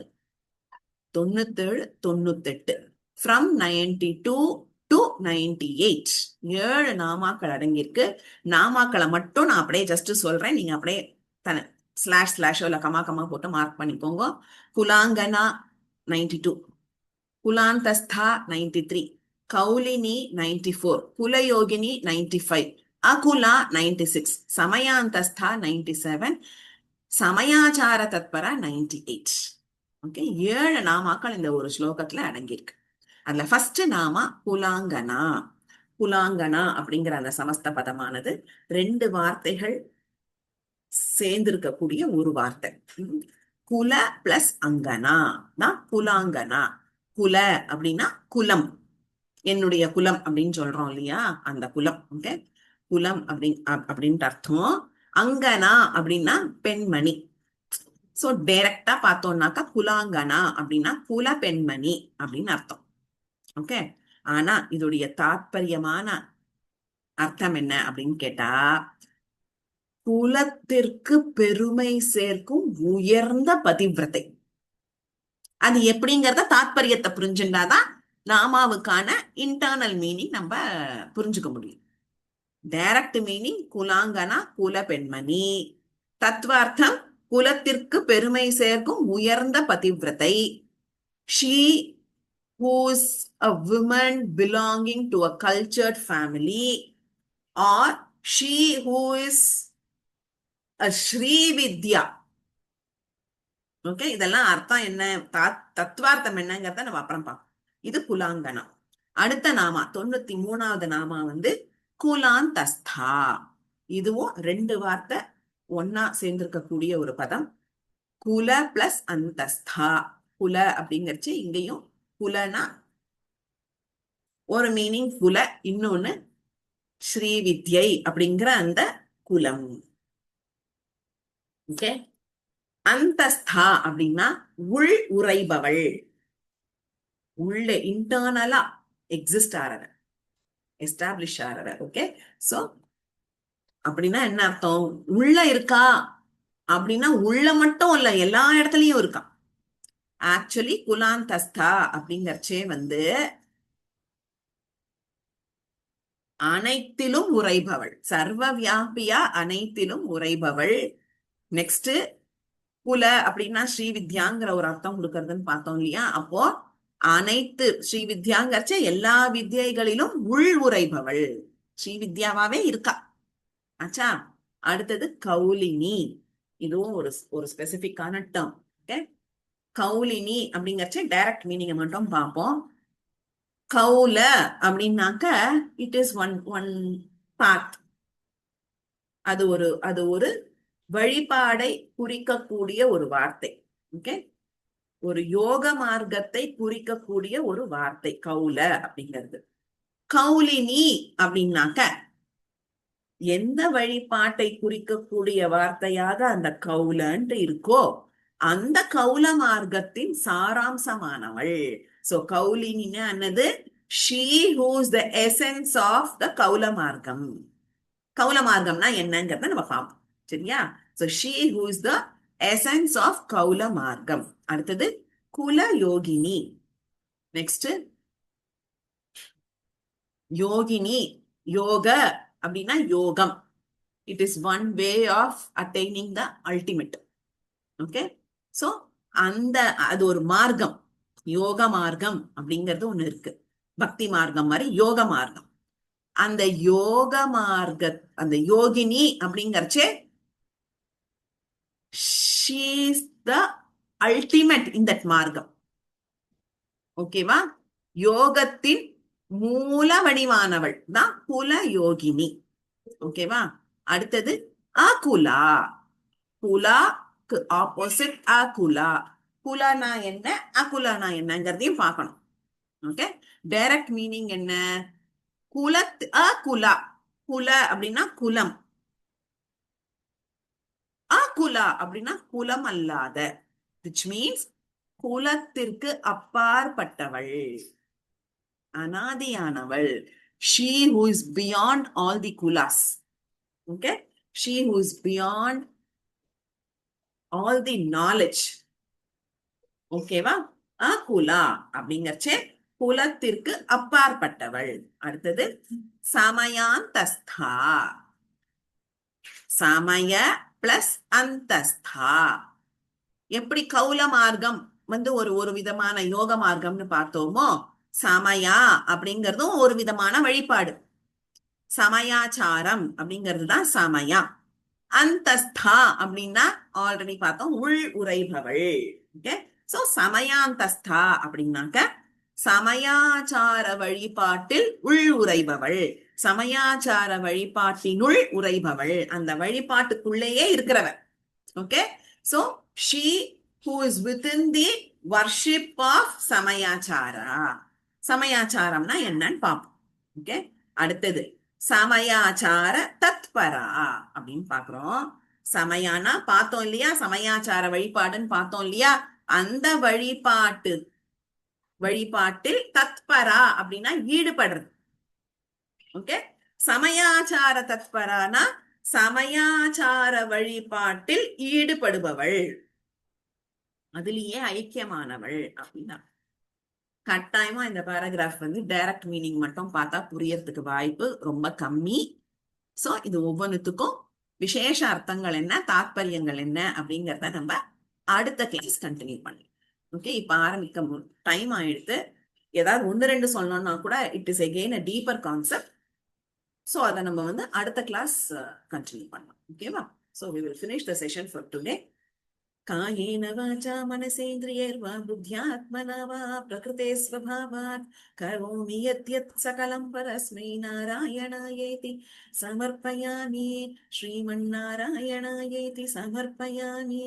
98, from 92 to 98 7 நாமாக்கள் அடங்கியிருக்கு. நாமாக்களை மட்டும் நான் அப்படியே ஜஸ்ட் சொல்றேன், நீங்க அப்படியே ஸ்லாஷோ இல்ல கமா போட்டு மார்க் பண்ணிக்கோங்க. குலாங்கனா 92, குலாந்தஸ்தா 93, கௌலினி 94, குலயோகினி 95, அகுலா 96, சமயாந்தஸ்தா 97, சமயாச்சார தத்பரா 98. ஓகே, 7 நாமாக்கள் இந்த ஒரு ஸ்லோகத்துல அடங்கியிருக்கு. அதுல ஃபர்ஸ்ட் நாமா குலாங்கனா. குலாங்கனா அப்படிங்கிற அந்த சமஸ்த பதமானது ரெண்டு வார்த்தைகள் சேர்ந்திருக்கக்கூடிய ஒரு வார்த்தை. குல பிளஸ் அங்கனா தான் குலாங்கனா. குல அப்படின்னா குலம், என்னுடைய குலம் அப்படின்னு சொல்றோம் இல்லையா, அந்த குலம். ஓகே, குலம் அப்படின்ட்டு அர்த்தம். அங்கனா அப்படின்னா பெண்மணி. சோ டைரக்டா பார்த்தோம்னாக்கா குலாங்கனா அப்படின்னா குல பெண்மணி அப்படின்னு அர்த்தம். ஓகே, ஆனா இதோடைய தாத்பரியமான அர்த்தம் என்ன அப்படின்னு கேட்டா, குலத்திற்கு பெருமை சேர்க்கும் உயர்ந்த பதிவிரதை. அது எப்படிங்கிறத தாத்பரியத்தை புரிஞ்சுட்டாதான் நாமாவுக்கான இன்டர்னல் மீனிங் நம்ம புரிஞ்சுக்க முடியும். டைரக்ட் மீனிங் குலாங்கனா குல பெண்மணி, தத்துவார்த்தம் குலத்திற்கு பெருமை சேர்க்கும் உயர்ந்த பதிவிரதை. She who's a woman belonging to a cultured family, or she who is a Sri Vidya. Okay, இதெல்லாம் அர்த்தம் என்ன, தத்துவார்த்தம் என்னங்கிறத நம்ம அப்புறம் பார்ப்போம். இது குலாங்கனா. அடுத்த நாமா 93வது நாமா குலாந்தஸ்தா. இதுவும் ரெண்டு வார்த்தை ஒன்னா சேர்ந்திருக்கக்கூடிய ஒரு பதம். குல பிளஸ் அந்தஸ்தா. குல அப்படிங்கிறச்சு இங்கேயும் குலனா ஒரு மீனிங் குல, இன்னொன்னு ஸ்ரீவித்யை அப்படிங்கிற அந்த குலம். ஓகே, அந்தஸ்தா அப்படின்னா உள் உறைபவள், உள்ள இன்டர்னலா எக்ஸிஸ்ட் ஆறவ, எஸ்டாப்ளிஷ் ஆறவ. ஓகே, சோ அப்படின்னா என்ன அர்த்தம், உள்ள இருக்கா அப்படின்னா உள்ள மட்டும் இல்ல, எல்லா இடத்துலயும் இருக்கான். ஆக்சுவலி குலாந்தஸ்தா அப்படிங்கறச்சே அனைத்திலும் உறைபவள், சர்வ வியாபியா அனைத்திலும் உறைபவள். நெக்ஸ்ட் குல அப்படின்னா ஸ்ரீவித்யாங்கிற ஒரு அர்த்தம் கொடுக்கறதுன்னு பார்த்தோம் இல்லையா. அப்போ அனைத்து ஸ்ரீவித்யாங்கறச்ச எல்லா வித்யைகளிலும் உள் உறைபவள், ஸ்ரீவித்யாவாவே இருக்கா. ஆச்சா, அடுத்தது கௌலினி. இதுவும் ஒரு ஸ்பெசிபிக்கான டேர்ம். ஓகே, கௌலினி அப்படிங்கறச்ச டைரக்ட் மீனிங் மட்டும் பார்ப்போம். கௌல அப்படின்னாக்க இட் இஸ் ஒன் பாத். அது ஒரு வழிபாடை குறிக்கக்கூடிய ஒரு வார்த்தை. ஓகே, ஒரு யோக மார்க்கத்தை குறிக்கக்கூடிய ஒரு வார்த்தை கௌல அப்படிங்கிறது. கௌலினி அப்படின்னாக்க எந்த வழிபாட்டை குறிக்கக்கூடிய வார்த்தையாக அந்த கௌலன்ட்டு இருக்கோ அந்த கௌல மார்க்கத்தின் சாராம்சமானவள். சோ கௌலினின்னு அன்னது she who's the essence of the கௌல மார்க்கம். கௌல மார்க்கம்னா என்னங்கிறத நம்ம பார்ப்போம். சரியா, so she who is the essence of கௌல மார்க்கம். அடுத்தது குல யோகினி. நெக்ஸ்ட் யோகினி, யோக அப்படின்னா யோகம். It is one way of attaining the ultimate. Okay, so அது ஒரு மார்க்கம், யோக மார்க்கம் அப்படிங்கிறது ஒண்ணு இருக்கு. பக்தி மார்க்கம் மாதிரி யோக மார்க்கம். அந்த யோக மார்க்க, அந்த யோகினி அப்படிங்கறச்சே she is the ultimate in that மார்க்கம். ஓகேவா, யோகத்தின் மூல வடிவானவள் தான் குல யோகினி. ஓகேவா, அடுத்தது அகுலா. குலாக்கு ஆப்போசிட் அகுலா. குலானா என்ன, அகுலானா என்னங்கிறதையும் பார்க்கணும். ஓகே, டைரக்ட் மீனிங் என்ன, அகுலா. குல அப்படின்னா குலம், அகுலா அப்படின்னா குலம் அல்லாத, which means குலத்திற்கு அப்பாற்பட்டவள், அனாதியானவள். She who is beyond all the kulas. Okay, she who is beyond all the knowledge. ஓகேவா, அகுலா அப்படிங்கறச்சே குலத்திற்கு அப்பாற்பட்டவள். அடுத்தது சமயாந்தஸ்தா. சமய பிளஸ் அந்தஸ்தா. எப்படி கௌல மார்க்கம் ஒரு விதமான யோக மார்க்கம்னு பார்த்தோமோ, சமயா அப்படிங்கிறதும் ஒரு விதமான வழிபாடு. சமயாச்சாரம் அப்படிங்கிறது தான் சமயா. அந்தஸ்தா அப்படின்னா ஆல்ரெடி பார்த்தோம், உள் உறைபவள். ஓகே, சோ சமயாந்தஸ்தா அப்படின்னாக்க சமயாச்சார வழிபாட்டில் உள் உறைபவள். சமயாச்சார வழிபாட்டினுள் உறைபவள், அந்த வழிபாட்டுக்குள்ளேயே இருக்கிறவள். Okay, so she who is within the worship of சமயாச்சாரா. சமயாச்சாரம்னா என்னன்னு பார்ப்போம். ஓகே, அடுத்தது சமயாச்சார தத்பரா அப்படின்னு பாக்குறோம். சமயானா பார்த்தோம் இல்லையா, சமயாச்சார வழிபாடுன்னு பார்த்தோம் இல்லையா, அந்த வழிபாட்டில் தத்பரா அப்படின்னா ஈடுபடுறது. ஓகே, சமயாச்சார தத்பரானா சமயாச்சார வழிபாட்டில் ஈடுபடுபவள், அதுலயே ஐக்கியமானவள் அப்படின்னா. கட்டாயமா இந்த பேராகிராஃப் வந்து டைரக்ட் மீனிங் மட்டும் பார்த்தா புரியறதுக்கு வாய்ப்பு ரொம்ப கம்மி. சோ இது ஒவ்வொன்றுத்துக்கும் விசேஷ அர்த்தங்கள் என்ன, தாத்பரியங்கள் என்ன அப்படிங்கறத நம்ம அடுத்த கிளாஸ் கண்டினியூ பண்ணலாம். ஓகே, இப்ப ஆரம்பிக்க டைம் ஆயிடுத்து. ஏதாவது ஒன்னு ரெண்டு சொல்லணும்னா கூட it is again a deeper concept. So அதை நம்ம வந்து அடுத்த கிளாஸ் கண்டினியூ பண்ணலாம். ஓகேவா? So we will finish the session for today. कायेन वाचा मनसेन्द्रियैर्वा बुद्ध्यात्मना वा प्रकृते स्वभावात् करोमि यद्यत् सकलं परस्मै नारायणायेति समर्पयामि. श्रीमन्नारायणायेति समर्पयामि.